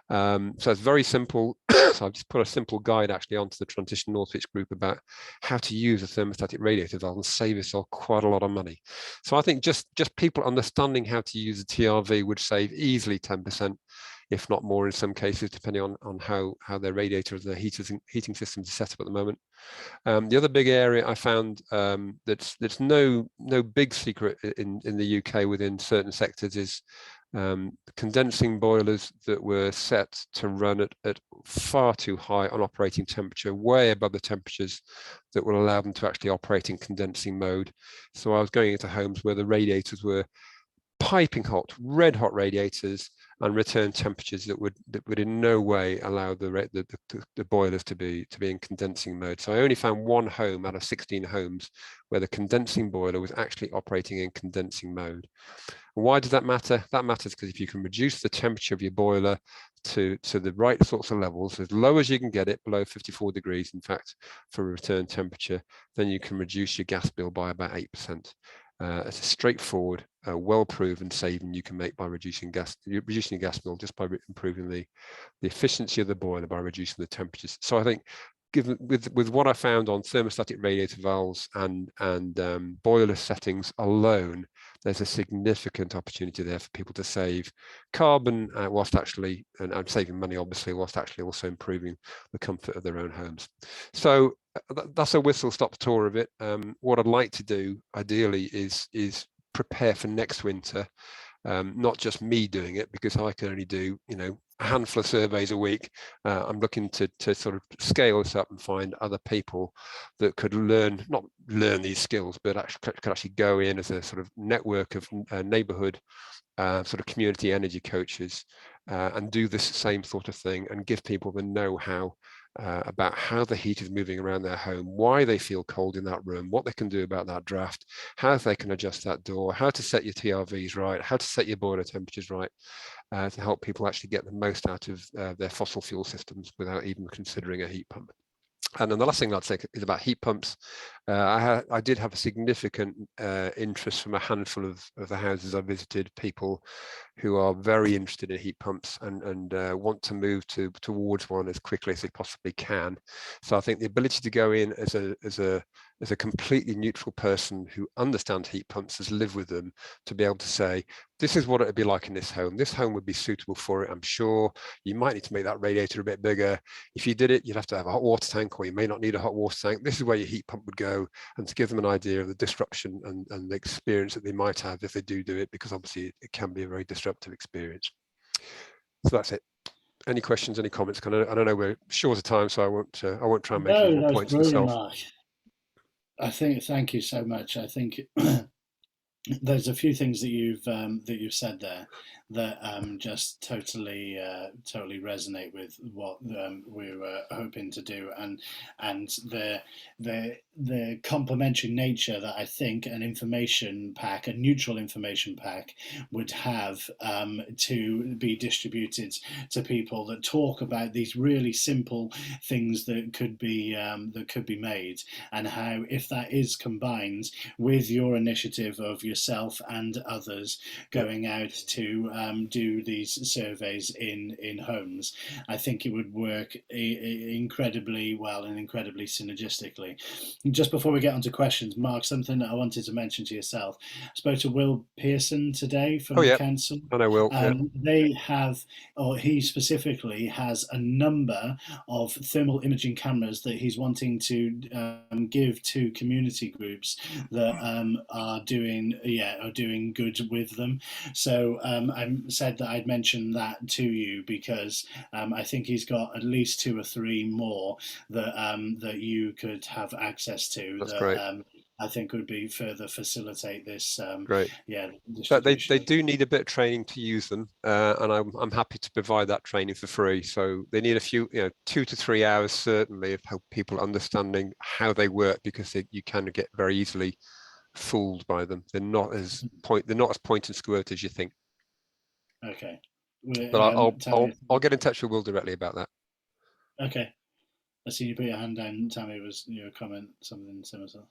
So it's very simple. So I've just put a simple guide actually onto the Transition Northwich group about how to use a thermostatic radiator valve and save yourself quite a lot of money. So I think just people understanding how to use a TRV would save easily 10%, if not more in some cases, depending on how their radiators, their heating systems are set up at the moment. The other big area I found that's no big secret in the UK within certain sectors is condensing boilers that were set to run at far too high on operating temperature, way above the temperatures that will allow them to actually operate in condensing mode. So I was going into homes where the radiators were piping hot, red hot radiators, and return temperatures that would in no way allow the boilers to be in condensing mode. So I only found one home out of 16 homes where the condensing boiler was actually operating in condensing mode. Why does that matter? That matters because if you can reduce the temperature of your boiler to the right sorts of levels, as low as you can get it, below 54 degrees, in fact, for return temperature, then you can reduce your gas bill by about 8%. It's a straightforward, well-proven saving you can make by reducing your gas bill just by improving the efficiency of the boiler by reducing the temperatures. So I think, given with what I found on thermostatic radiator valves and boiler settings alone, there's a significant opportunity there for people to save carbon whilst actually, and saving money obviously, whilst actually also improving the comfort of their own homes. So that's a whistle-stop tour of it. What I'd like to do ideally is prepare for next winter. Not just me doing it, because I can only do handful of surveys a week. I'm looking to sort of scale this up and find other people that could not learn these skills, but could actually go in as a sort of network of neighborhood sort of community energy coaches and do this same sort of thing and give people the know-how about how the heat is moving around their home, why they feel cold in that room, what they can do about that draft, how they can adjust that door, how to set your TRVs right, how to set your boiler temperatures right, to help people actually get the most out of their fossil fuel systems without even considering a heat pump. And then the last thing I'd say is about heat pumps. I did have a significant interest from a handful of the houses I visited, people who are very interested in heat pumps and want to move towards one as quickly as they possibly can. So I think the ability to go in as a completely neutral person who understands heat pumps, has lived with them, to be able to say, this is what it would be like in this home. This home would be suitable for it, I'm sure. You might need to make that radiator a bit bigger. If you did it, you'd have to have a hot water tank, or you may not need a hot water tank. This is where your heat pump would go, and to give them an idea of the disruption and the experience that they might have if they do it, because obviously it can be a very disruptive experience. So that's it. Any questions, any comments? I don't know, we're short of time, so I won't try and make any more points myself. Mark. I think, thank you so much. I think there's a few things that you've said there that just totally resonate with what we were hoping to do, and the complementary nature that I think an information pack, a neutral information pack, would have to be distributed to people that talk about these really simple things that could be made, and how, if that is combined with your initiative of yourself and others going out to do these surveys in homes, I think it would work incredibly well and incredibly synergistically. Just before we get on to questions, Mark, something that I wanted to mention to yourself. I spoke to Will Pearson today from the council. And I will. They have, or he specifically has, a number of thermal imaging cameras that he's wanting to give to community groups that are doing good with them. So I said that I'd mention that to you, because I think he's got at least 2 or 3 more that you could have access to. That's great. I think would be further facilitate this. Great. Yeah. But they do need a bit of training to use them, and I'm happy to provide that training for free. So they need a few, 2 to 3 hours certainly of help people understanding how they work, because you can get very easily fooled by them. They're not as point and squirt as you think. Okay. But I'll get in touch with Will directly about that. Okay. I see you put your hand down, Tammy. Was your comment something similar?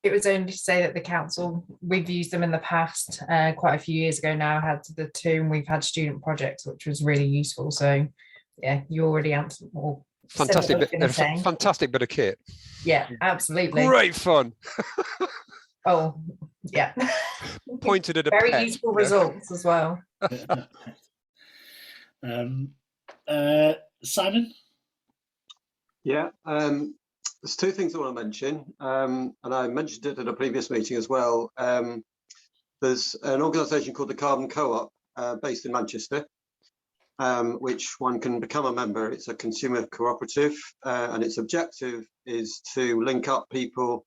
It was only to say that the council, we've used them in the past, quite a few years ago now, had the 2, and we've had student projects, which was really useful. So yeah, you already answered more. Fantastic bit of kit. Yeah, absolutely. Great fun. Oh, yeah. Pointed at a very pet. useful results as well. Simon? Yeah, there's 2 things I want to mention, and I mentioned it at a previous meeting as well. There's an organisation called the Carbon Co-op based in Manchester, which one can become a member. It's a consumer cooperative, and its objective is to link up people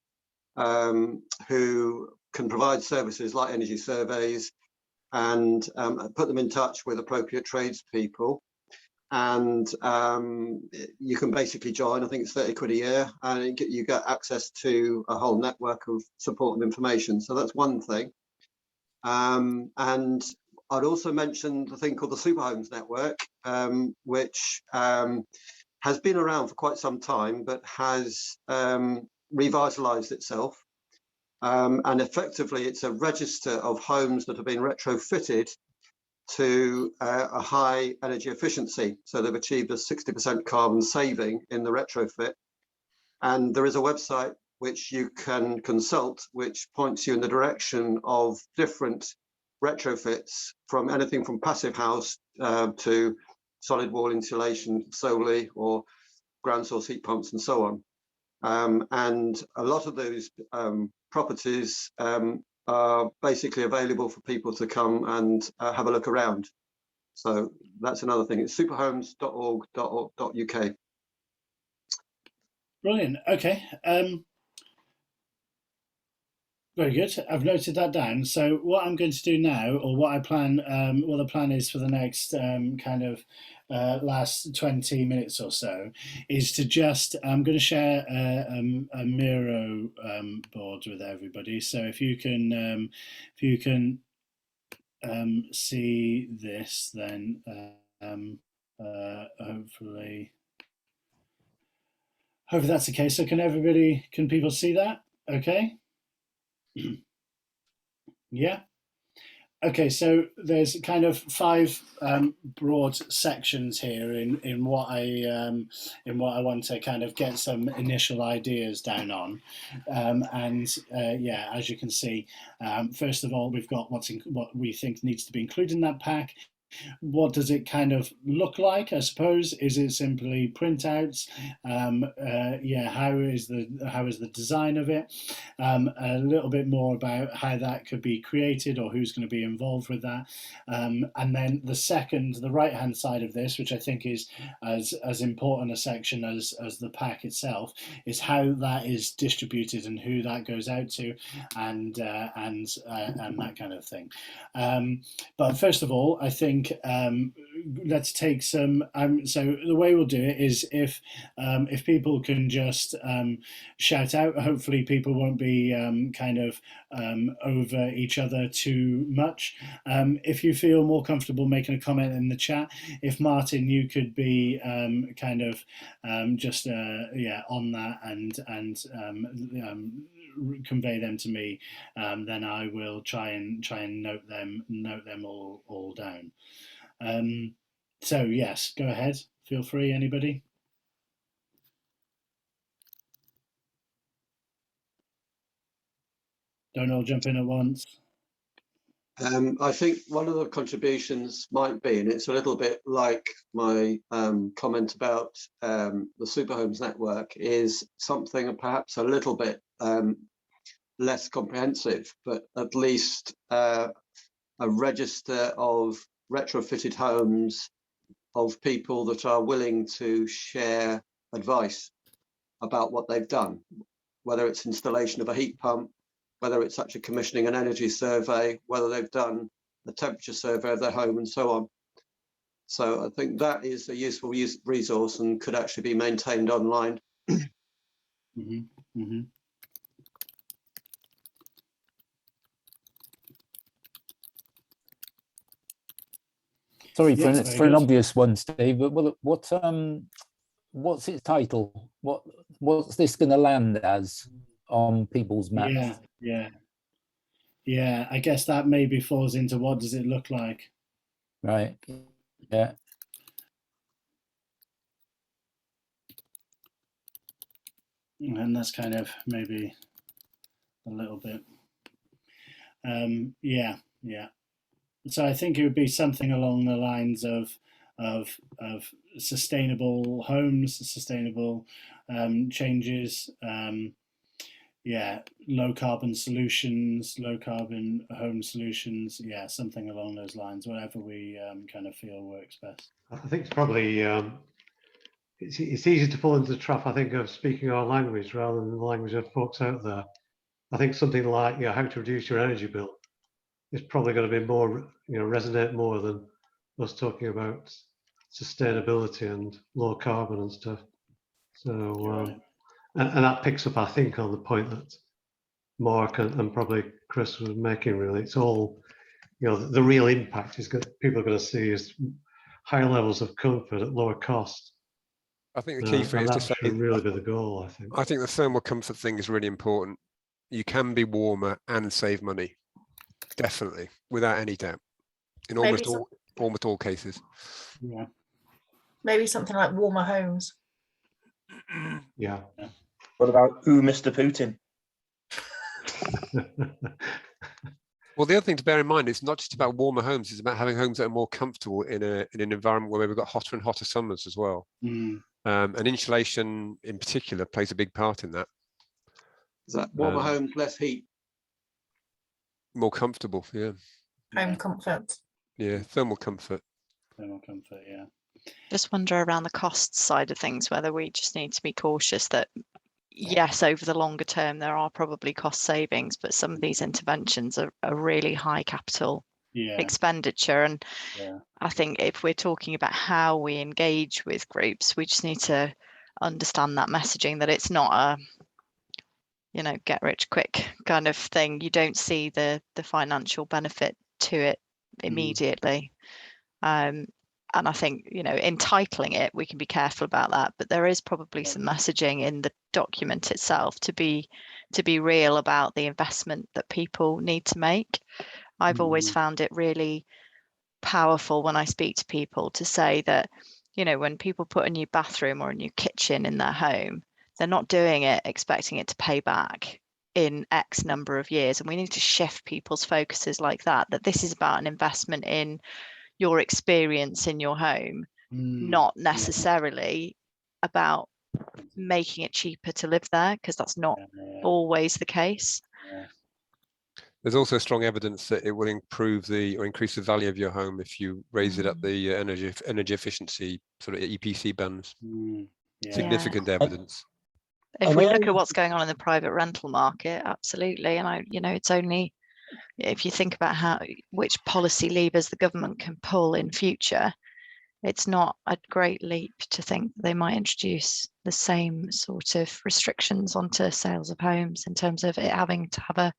who can provide services like energy surveys, and put them in touch with appropriate tradespeople. And you can basically join. I think it's 30 quid a year, and you get access to a whole network of support and information. So that's one thing. And I'd also mention the thing called the Super Homes Network, which has been around for quite some time, but has revitalized itself. And effectively, it's a register of homes that have been retrofitted to a high energy efficiency. So they've achieved a 60% carbon saving in the retrofit. And there is a website which you can consult, which points you in the direction of different retrofits, from anything from passive house to solid wall insulation solely, or ground source heat pumps and so on. And a lot of those properties are basically available for people to come and have a look around. So that's another thing. It's superhomes.org.uk. Brilliant. Okay. Very good. I've noted that down. So what I'm going to do now, or what I plan, what the plan is for the next kind of last 20 minutes or so, is to just, I'm going to share a Miro board with everybody. So if you can see this, then hopefully that's the case. So can people see that? Okay. Yeah. Okay, so there's kind of 5 broad sections here in what I want to kind of get some initial ideas down on, yeah, as you can see, first of all, we've got what we think needs to be included in that pack. What does it kind of look like, I suppose? Is it simply printouts? Yeah, how is the design of it? A little bit more about how that could be created or who's going to be involved with that. And then the right-hand side of this, which I think is as important a section as the pack itself, is how that is distributed and who that goes out to, and that kind of thing. But first of all, I think let's take some. So the way we'll do it is if people can just shout out. Hopefully, people won't be kind of over each other too much. If you feel more comfortable making a comment in the chat, if Martin, you could be kind of just yeah on that and convey them to me, then I will try and note them all down. So yes, go ahead. Feel free, anybody. Don't all jump in at once. I think one of the contributions might be, and it's a little bit like my comment about the Superhomes network, is something perhaps a little bit less comprehensive, but at least a register of retrofitted homes of people that are willing to share advice about what they've done, whether it's installation of a heat pump, whether it's actually commissioning an energy survey, whether they've done a temperature survey of their home and so on. So I think that is a useful resource and could actually be maintained online. Mm-hmm. Mm-hmm. Sorry Yes, for an obvious one, Steve, but what's its title? What's this going to land as on people's maps? Yeah. I guess that maybe falls into what does it look like? Right. Yeah. And that's kind of maybe a little bit. Yeah. So I think it would be something along the lines of sustainable homes, sustainable changes. Yeah, low carbon solutions, low carbon home solutions. Yeah, something along those lines. Whatever we kind of feel works best. I think it's probably it's easy to fall into the trap, I think, of speaking our language rather than the language of folks out there. I think something like how to reduce your energy bill is probably going to be more, resonate more than us talking about sustainability and low carbon and stuff. So, and that picks up, I think, on the point that Mark and probably Chris was making. Really, it's all, the real impact is people are going to see is higher levels of comfort at lower cost. I think the key for it is to say really be the goal. I think the thermal comfort thing is really important. You can be warmer and save money, definitely, without any doubt, in almost all cases. Yeah. Maybe something like warmer homes. Yeah. What about Mr. Putin? Well, the other thing to bear in mind is not just about warmer homes; it's about having homes that are more comfortable in an environment where we've got hotter and hotter summers as well. And insulation, in particular, plays a big part in that. Is that warmer homes, less heat? More comfortable, yeah. Home comfort. Yeah, thermal comfort. thermal comfort, yeah. Just wonder around the cost side of things, whether we just need to be cautious that, yes, over the longer term, there are probably cost savings, but some of these interventions are really high capital expenditure. And I think if we're talking about how we engage with groups, we just need to understand that messaging, that it's not a, you know, get rich quick kind of thing. You don't see the financial benefit to it immediately. And I think, you know, in titling it, we can be careful about that, but there is probably some messaging in the document itself to be real about the investment that people need to make. I've always found it really powerful when I speak to people to say that, you know, when people put a new bathroom or a new kitchen in their home, they're not doing it expecting it to pay back in X number of years. And we need to shift people's focuses like that, that this is about an investment in your experience in your home, not necessarily about making it cheaper to live there, because that's not always the case. There's also strong evidence that it will improve or increase the value of your home if you raise it up the energy efficiency sort of EPC bands. Significant evidence. If we look at what's going on in the private rental market, absolutely. And you know, it's only if you think about which policy levers the government can pull in future, it's not a great leap to think they might introduce the same sort of restrictions onto sales of homes in terms of it having to have a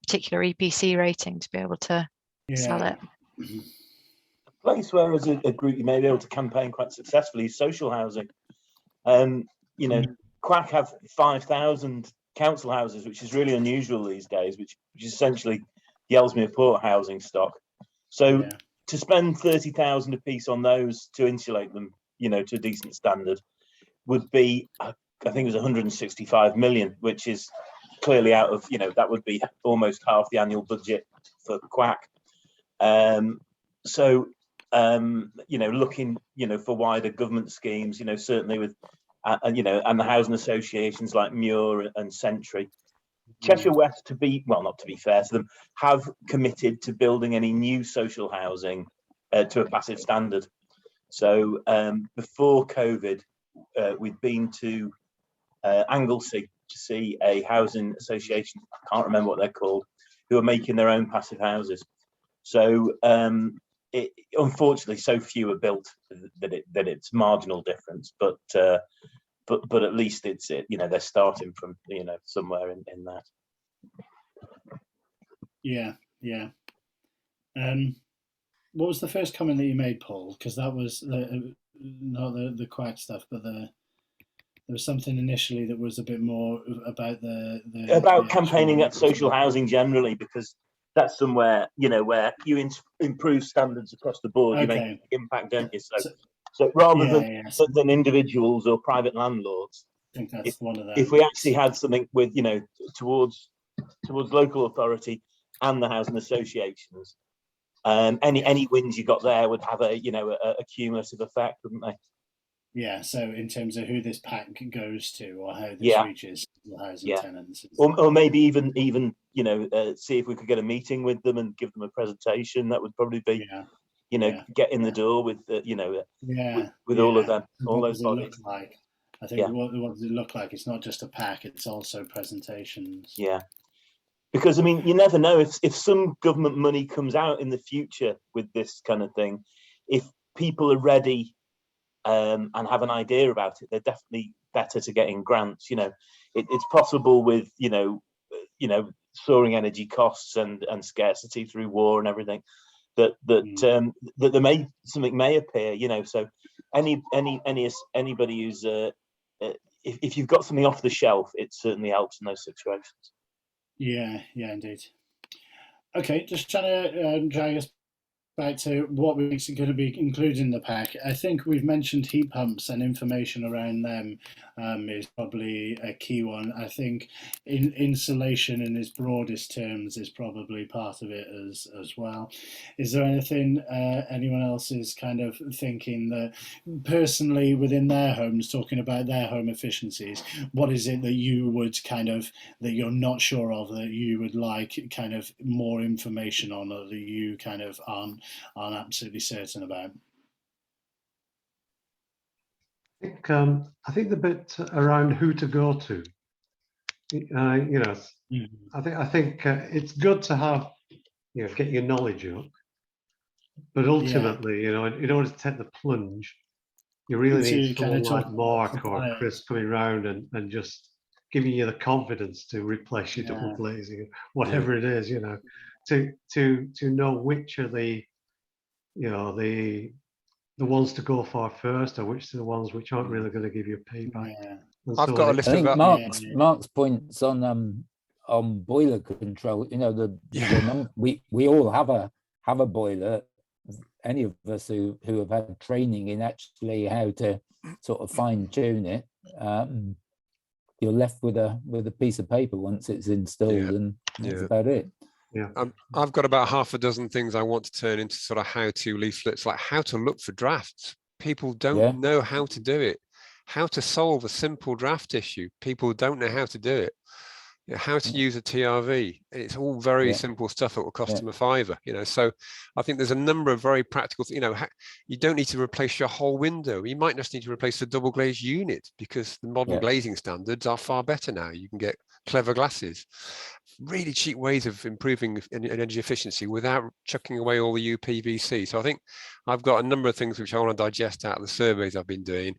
particular EPC rating to be able to sell it. A place where as a group you may be able to campaign quite successfully is social housing. You know, Quack have 5,000 council houses, which is really unusual these days, which is essentially the Ellesmere Port housing stock. So to spend 30,000 a piece on those to insulate them, you know, to a decent standard would be, I think it was 165 million, which is clearly out of, you know, that would be almost half the annual budget for Quack. So, you know, looking, you know, for wider government schemes, you know, certainly with, you know, and the housing associations like Muir and Sentry. Cheshire West, to be, well, not to be fair to them, have committed to building any new social housing to a passive standard. So before COVID, we'd been to Anglesey to see a housing association, I can't remember what they're called, who are making their own passive houses. So unfortunately, so few are built that it's marginal difference, but at least it's, you know, they're starting from, you know, somewhere in that. Yeah. What was the first comment that you made, Paul? Because that was not the Quack stuff, but there was something initially that was a bit more about the campaigning at social housing generally, because that's somewhere, you know, where you improve standards across the board. You make impact, don't you? So rather than individuals or private landlords, I think that's one of them. If we actually had something with, you know, towards local authority and the housing associations, any wins you got there would have a, you know, a cumulative effect, wouldn't they? Yeah. So in terms of who this pack goes to, or how this reaches the housing tenants, or maybe even you know, see if we could get a meeting with them and give them a presentation. That would probably be, you know, get in the door with, you know, with all of them, all those bodies. Look like? I think what does it look like? It's not just a pack; it's also presentations. Yeah, because I mean, you never know if some government money comes out in the future with this kind of thing. If people are ready and have an idea about it, they're definitely better to get in grants. You know, it's possible with you know soaring energy costs and scarcity through war and everything. That there something may appear. You know, so anybody who's if you've got something off the shelf, it certainly helps in those situations. Yeah, indeed. Okay, just trying to drag us back to what we're going to be included in the pack. I think we've mentioned heat pumps, and information around them is probably a key one. I think insulation in its broadest terms is probably part of it as well. Is there anything anyone else is kind of thinking that personally within their homes, talking about their home efficiencies, what is it that you would kind of, that you're not sure of, that you would like kind of more information on, or that you kind of aren't absolutely certain about? I think the bit around who to go to, I think it's good to have, get your knowledge up, but ultimately, in order to take the plunge, you really need someone like Mark or Chris coming around and just giving you the confidence to replace your double glazing, whatever it is, to know which are the ones to go for first, or which are the ones which aren't really going to give you payback. I've got a list I of think Mark's points on boiler control. We all have a boiler. Any of us who have had training in actually how to sort of fine tune it, you're left with a piece of paper once it's installed, and that's about it. Yeah, I've got about half a dozen things I want to turn into sort of how-to leaflets, like how to look for drafts. People don't know how to do it. How to solve a simple draft issue. People don't know how to do it. How to use a TRV. It's all very simple stuff that will cost them a fiver. So I think there's a number of very practical things. You don't need to replace your whole window. You might just need to replace the double glazed unit, because the modern glazing standards are far better now. You can get clever glasses. Really cheap ways of improving energy efficiency without chucking away all the UPVC. So I think I've got a number of things which I want to digest out of the surveys I've been doing.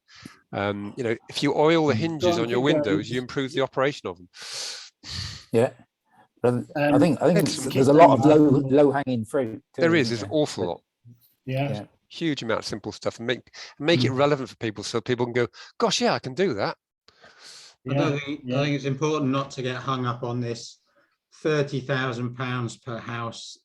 If you oil the hinges on your windows, you improve the operation of them. Yeah, but I think there's a lot of low hanging fruit. There's an awful lot. Yeah. Huge amount of simple stuff, and make it relevant for people, so people can go, gosh, I can do that. I think it's important not to get hung up on this £30,000 per house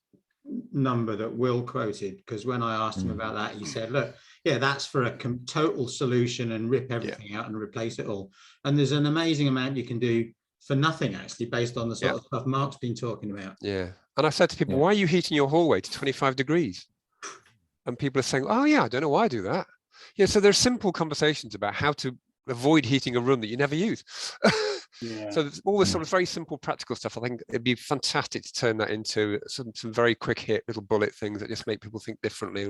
number that Will quoted, because when I asked him about that, he said, look, that's for a total solution and rip everything out and replace it all. And there's an amazing amount you can do for nothing, actually, based on the sort of stuff Mark's been talking about. Yeah. And I said to people, why are you heating your hallway to 25 degrees? And people are saying, oh yeah, I don't know why I do that. So there's simple conversations about how to avoid heating a room that you never use. So there's all this sort of very simple practical stuff. I think it'd be fantastic to turn that into some very quick hit little bullet things that just make people think differently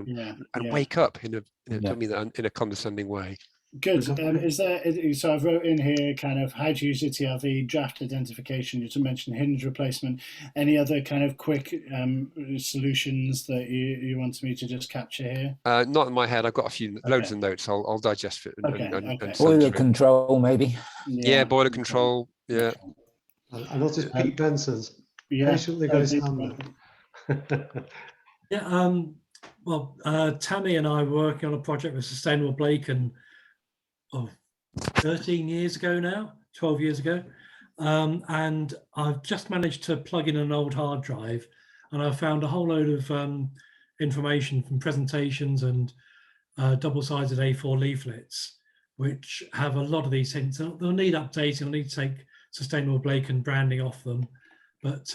and wake up in a condescending way. Good. Is there? So I've wrote in here kind of how to use your TRV, draft identification. You mentioned hinge replacement. Any other kind of quick solutions that you wanted me to just capture here? Not in my head. I've got a few loads of notes. I'll digest it. And boiler control, maybe. Yeah, boiler control. Yeah. I noticed Pete Benson's patiently got his hand up. Tammy and I were working on a project with Sustainable Blake 13 years ago now, 12 years ago. And I've just managed to plug in an old hard drive, and I found a whole load of information from presentations and double-sided A4 leaflets, which have a lot of these hints. They'll need updating. I'll need to take Sustainable Blake and branding off them, but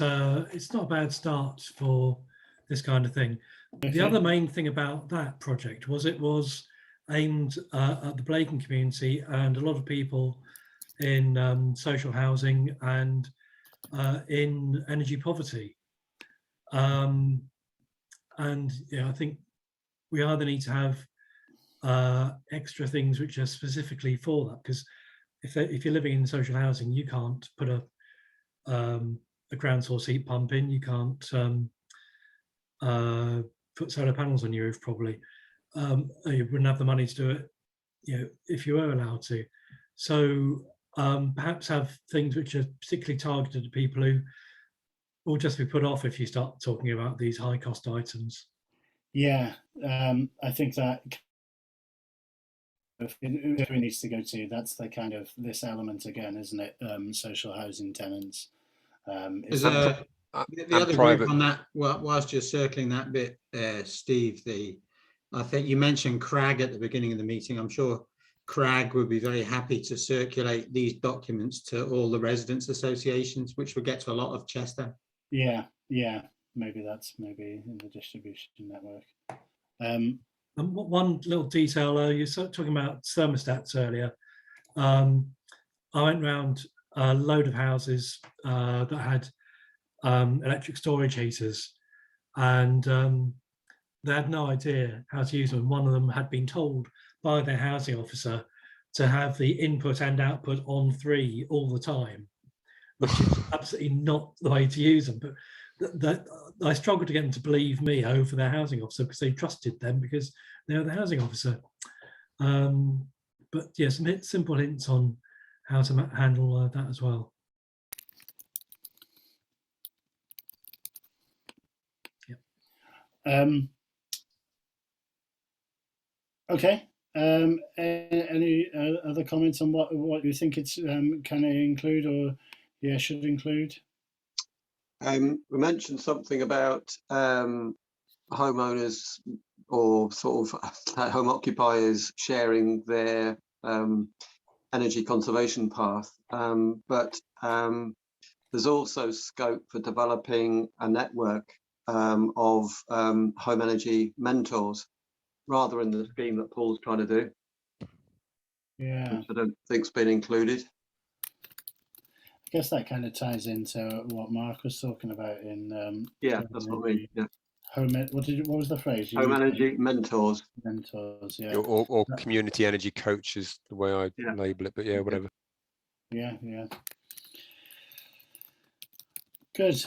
it's not a bad start for this kind of thing. The other main thing about that project was it was aimed at the Blaken community and a lot of people in social housing and in energy poverty. And I think we either need to have extra things which are specifically for that, because if you're living in social housing, you can't put a ground source heat pump in, you can't put solar panels on your roof probably. You wouldn't have the money to do it, if you were allowed to. So perhaps have things which are particularly targeted to people who will just be put off if you start talking about these high cost items. Yeah, I think that if it needs to go to, that's the kind of this element again, isn't it? Social housing tenants. The other group on that, whilst you're circling that bit, Steve, I think you mentioned CRAG at the beginning of the meeting. I'm sure CRAG would be very happy to circulate these documents to all the residents associations, which would get to a lot of Chester. Yeah, maybe that's in the distribution network. And one little detail, you were talking about thermostats earlier. I went around a load of houses that had electric storage heaters, and they had no idea how to use them. One of them had been told by their housing officer to have the input and output on 3 all the time, which is absolutely not the way to use them. But I struggled to get them to believe me over their housing officer, because they trusted them because they're the housing officer. But yes, some simple hints on how to handle that as well. Okay. Any other comments on what you think it's can it include or should include? We mentioned something about homeowners or sort of home occupiers sharing their energy conservation path, but there's also scope for developing a network of home energy mentors, rather in the scheme that Paul's trying to do. Yeah, which I don't think's been included. I guess that kind of ties into what Mark was talking about in yeah, that's what I mean. Yeah. Home. What was the phrase? Home energy mentors. Mentors. Yeah. Or community energy coaches, the way I label it. But yeah, whatever. Yeah. Yeah. Good.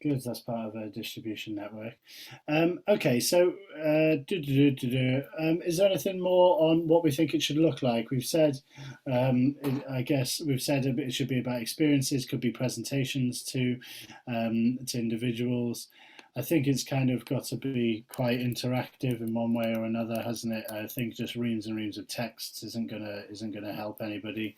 Good. That's part of a distribution network. Okay, so is there anything more on what we think it should look like? We've said, I guess we've said it should be about experiences, could be presentations to individuals. I think it's kind of got to be quite interactive in one way or another, hasn't it? I think just reams and reams of texts isn't gonna help anybody.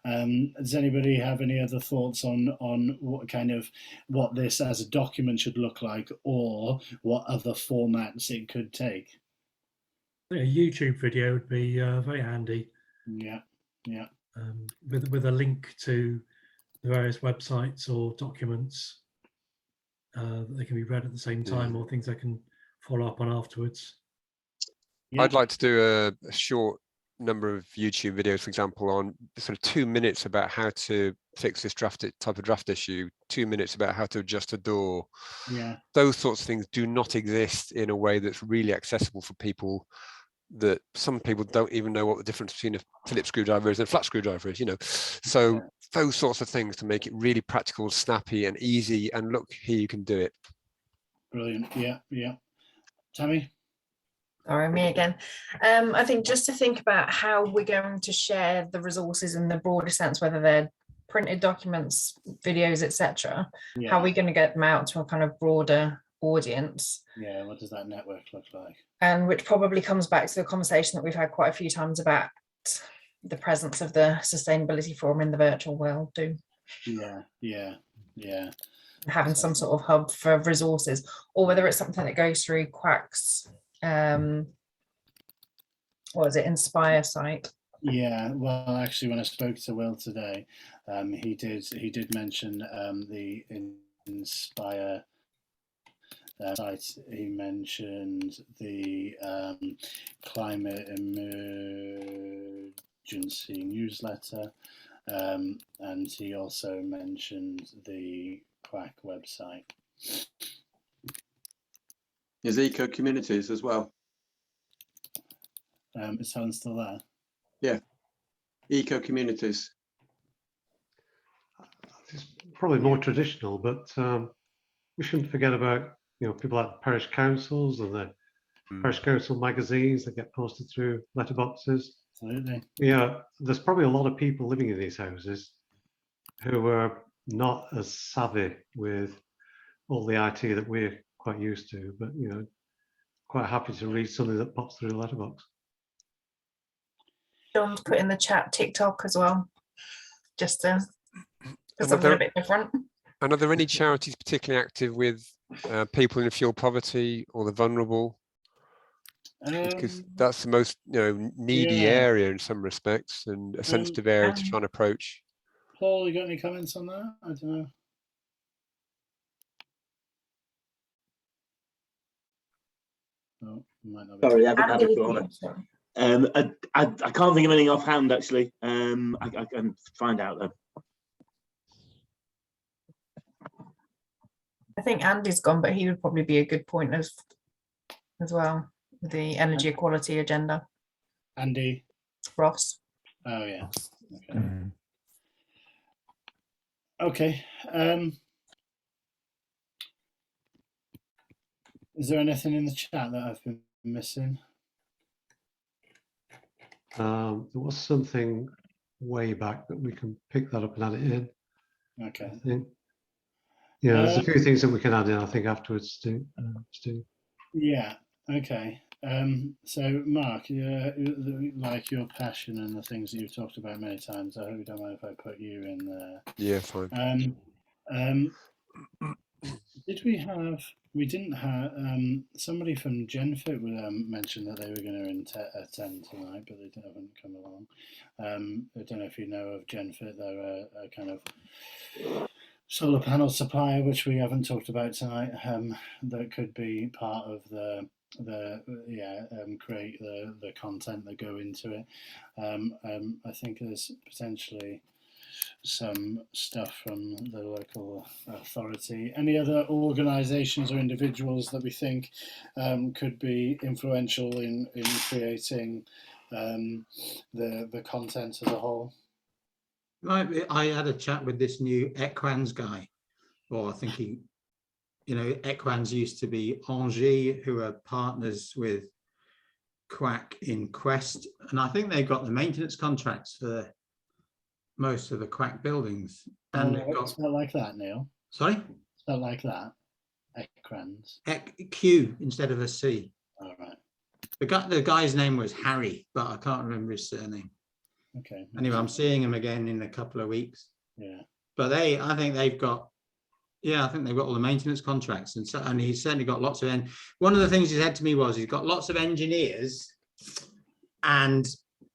Does anybody have any other thoughts on what this as a document should look like, or what other formats it could take? I think a YouTube video would be very handy. Yeah, yeah. With a link to the various websites or documents that they can be read at the same time, or things they can follow up on afterwards. Yeah. I'd like to do a short number of YouTube videos, for example, on sort of 2 minutes about how to fix this type of draft issue, 2 minutes about how to adjust a door. Yeah. Those sorts of things do not exist in a way that's really accessible for people, that some people don't even know what the difference between a Phillips screwdriver is and a flat screwdriver is, So those sorts of things to make it really practical, snappy and easy, and look, here you can do it. Brilliant. Yeah, yeah. Tammy? Sorry, me again. I think just to think about how we're going to share the resources in the broader sense, whether they're printed documents, videos, etc. Yeah. How are we going to get them out to a kind of broader audience? Yeah, what does that network look like? And which probably comes back to the conversation that we've had quite a few times about the presence of the sustainability forum in the virtual world too. Yeah, yeah, yeah. Having some sort of hub for resources, or whether it's something that goes through Quack's what is it, Inspire site. Yeah, well, actually, when I spoke to Will today, he did mention the Inspire site. He mentioned the climate emergency newsletter, and he also mentioned the Quack website. There's eco communities as well. Is Helen still there? Yeah, eco communities. It's probably more traditional, but we shouldn't forget about people like parish councils and the parish council magazines that get posted through letterboxes. Absolutely. Yeah, there's probably a lot of people living in these houses who are not as savvy with all the IT that we're quite used to, but quite happy to read something that pops through the letterbox. John's put in the chat TikTok as well, just to something a bit different. And are there any charities particularly active with people in fuel poverty or the vulnerable? Because that's the most needy area in some respects, and a sensitive area to try and approach. Paul, you got any comments on that? I don't know. Oh, might not be. Sorry, I haven't had a thought. I can't think of anything offhand actually. I can find out though. I think Andy's gone, but he would probably be a good point as well. the energy equality agenda. Andy Ross. Oh yeah. Okay. Is there anything in the chat that I've been missing? There was something way back, but we can pick that up and add it in. Okay. I think. Yeah, there's a few things that we can add in, I think, afterwards, Stu. Yeah. Okay. So Mark, like your passion and the things that you've talked about many times, I hope you don't mind if I put you in there. Yeah, fine. We didn't have somebody from Genfit mentioned that they were going to attend tonight, but they haven't come along. I don't know if you know of Genfit. They're a kind of solar panel supplier, which we haven't talked about tonight. That could be part of create the content that go into it. I think there's potentially some stuff from the local authority. Any other organisations or individuals that we think could be influential in creating the content as a whole? I had a chat with this new Equans guy, or I think Equans used to be Engie, who are partners with Quack in Quest, and I think they've got the maintenance contracts for most of the Quack buildings. And it's not like that, Neil. Sorry? It's not like that. Equans. Q instead of a C. All right. The guy's name was Harry, but I can't remember his surname. Okay. Anyway, I'm seeing him again in a couple of weeks. Yeah. But I think they've got all the maintenance contracts, and he's certainly got lots of. One of the things he said to me was he's got lots of engineers, and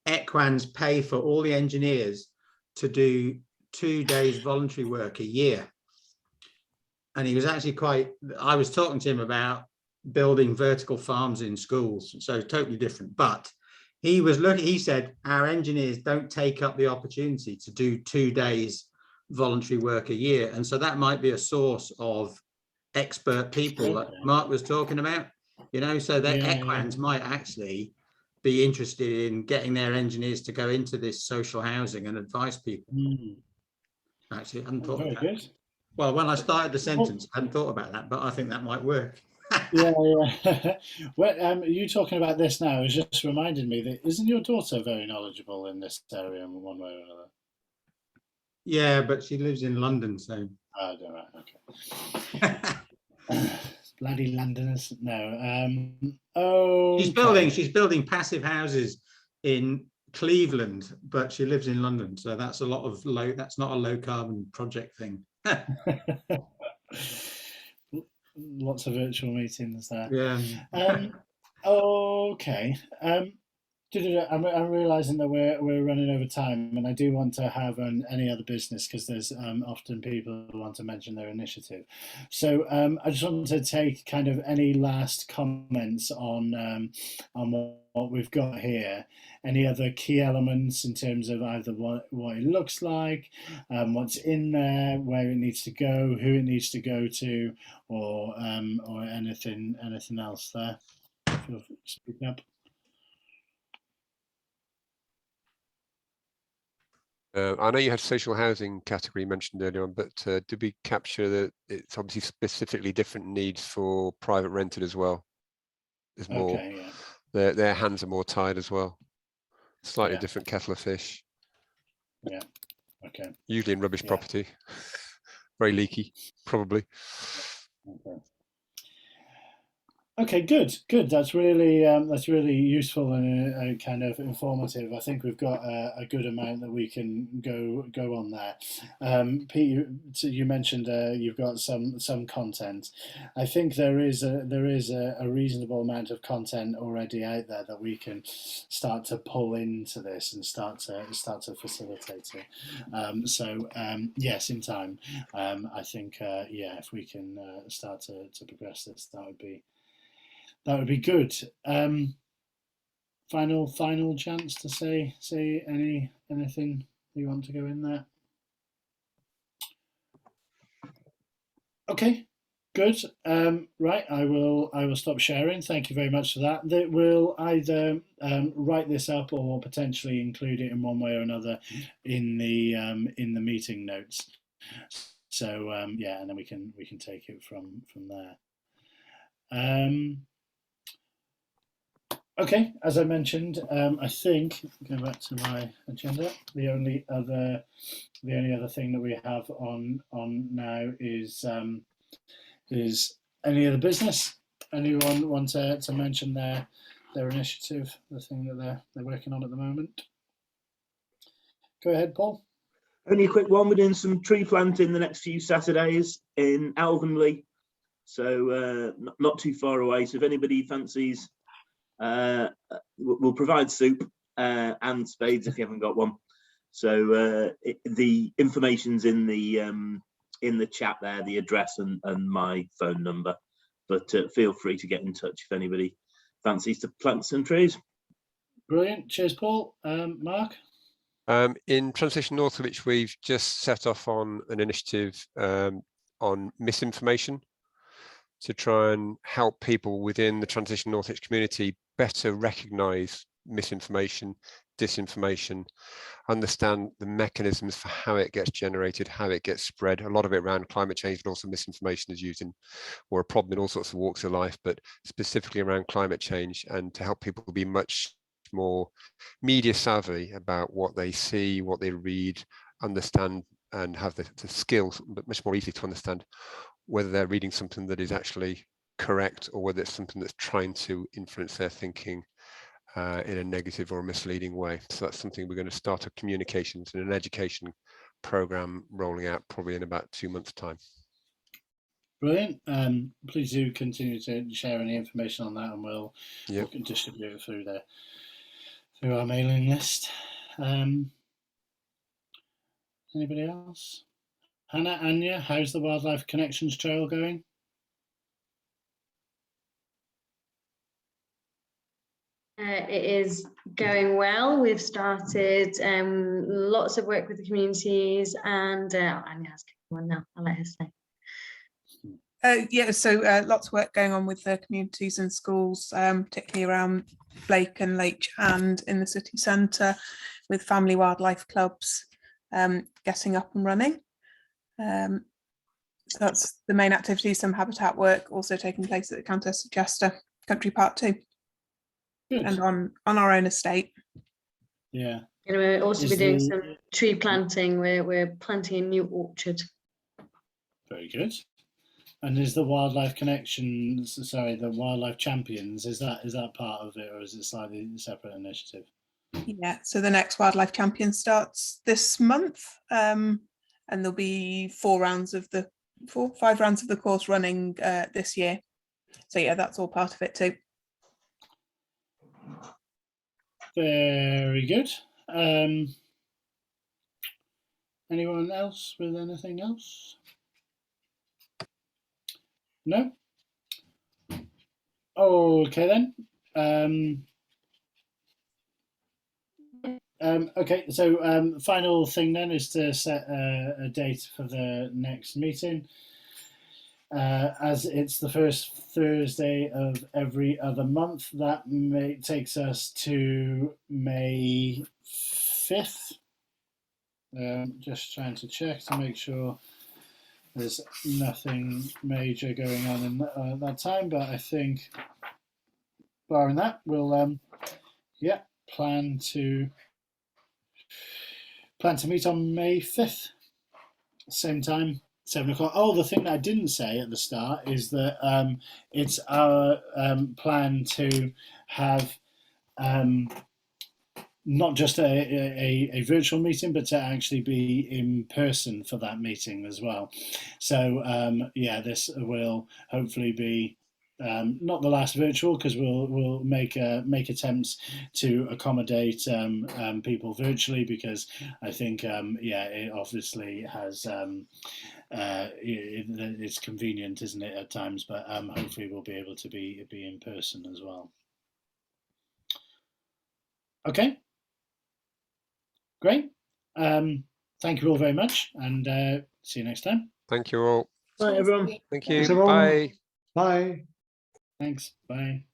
Equans pay for all the engineers to do 2 days voluntary work a year. And he was actually I was talking to him about building vertical farms in schools, so totally different. But he said our engineers don't take up the opportunity to do 2 days voluntary work a year. And so that might be a source of expert people that Mark was talking about, so that Equans might actually be interested in getting their engineers to go into this social housing and advise people. Actually, I hadn't thought of that. Good. Well, when I started the sentence, I hadn't thought about that, but I think that might work. Yeah. Well, you talking about this now has just reminded me that isn't your daughter very knowledgeable in this area in one way or another? Yeah, but she lives in London, so. Oh, right, okay. Bloody Londoners. No. She's building passive houses in Cleveland, but she lives in London, so that's that's not a low carbon project thing. Lots of virtual meetings there. Yeah. Okay. I'm realising that we're running over time, and I do want to have any other business because there's often people who want to mention their initiative. So I just wanted to take kind of any last comments on what we've got here. Any other key elements in terms of either what it looks like, what's in there, where it needs to go, who it needs to go to, or anything else there? Feel free to speak up. I know you had social housing category mentioned earlier on, but did we capture that it's obviously specifically different needs for private rented as well? There's more, okay, yeah. Their hands are more tied as well. Slightly different kettle of fish. Yeah, okay. Usually in rubbish property. Very leaky, probably. Okay, good. That's really useful and kind of informative. I think we've got a good amount that we can go on there. Pete, you mentioned you've got some content. I think there is a reasonable amount of content already out there that we can start to pull into this and start to facilitate it. Yes, in time. I think if we can start to progress this, that would be good. Final chance to say anything you want to go in there. Okay, good. good. Right, I will stop sharing. Thank you very much for that. That will either write this up or potentially include it in one way or another in the meeting notes. So yeah, and then we can take it from there. Okay, as I mentioned, I think going back to my agenda, the only other thing that we have on now is any other business. Anyone want to mention their initiative, the thing that they're working on at the moment? Go ahead, Paul. Only a quick one. We're doing some tree planting the next few Saturdays in Alvanley, so not too far away. So if anybody fancies, we'll provide soup and spades if you haven't got one. So the information's in the chat there, the address and my phone number. But feel free to get in touch if anybody fancies to plant some trees. Brilliant. Cheers, Paul. Mark? In Transition Northwich, we've just set off on an initiative on misinformation to try and help people within the Transition Northwich community better recognise misinformation, disinformation, understand the mechanisms for how it gets generated, how it gets spread. A lot of it around climate change, but also misinformation is used in, or a problem in all sorts of walks of life, but specifically around climate change, and to help people be much more media savvy about what they see, what they read, understand, and have the skills, but much more easy to understand whether they're reading something that is actually correct or whether it's something that's trying to influence their thinking in a negative or a misleading way. So that's something we're going to start a communications and an education program rolling out probably in about 2 months' time. Brilliant. Please do continue to share any information on that, and we'll distribute it through our mailing list. Anybody else? Hannah, Anya, how's the Wildlife Connections Trail going? It is going well. We've started lots of work with the communities, and Anya's one now. I'll let her say. Yeah, so lots of work going on with the communities and schools, particularly around Blake and Leitch and in the city centre, with family wildlife clubs getting up and running. So that's the main activity. Some habitat work also taking place at the Countess of Chester Country Park too. Good. And on our own estate. Yeah. And we'll also be doing some tree planting. We're planting a new orchard. Very good. And is the Wildlife Connections, the Wildlife Champions, is that part of it, or is it slightly separate initiative? Yeah, so the next Wildlife Champion starts this month, and there'll be 5 rounds of the course running this year. So yeah, that's all part of it too. Very good. Anyone else with anything else? No? Okay then. Okay, so final thing then is to set a date for the next meeting. As it's the first Thursday of every other month, that takes us to May 5th. Just trying to check to make sure there's nothing major going on in that time, but I think barring that, we'll plan to meet on May 5th, same time, 7 o'clock. Oh, the thing that I didn't say at the start is that it's our plan to have not just a virtual meeting, but to actually be in person for that meeting as well. So yeah, this will hopefully be not the last virtual, because we'll make attempts to accommodate people virtually, because I think it obviously has it's convenient, isn't it, at times, but hopefully we'll be able to be in person as well. Okay, great. Thank you all very much, and see you next time. Thank you all. Bye, everyone. Thank you. Thanks, everyone. Bye. Bye. Thanks. Bye.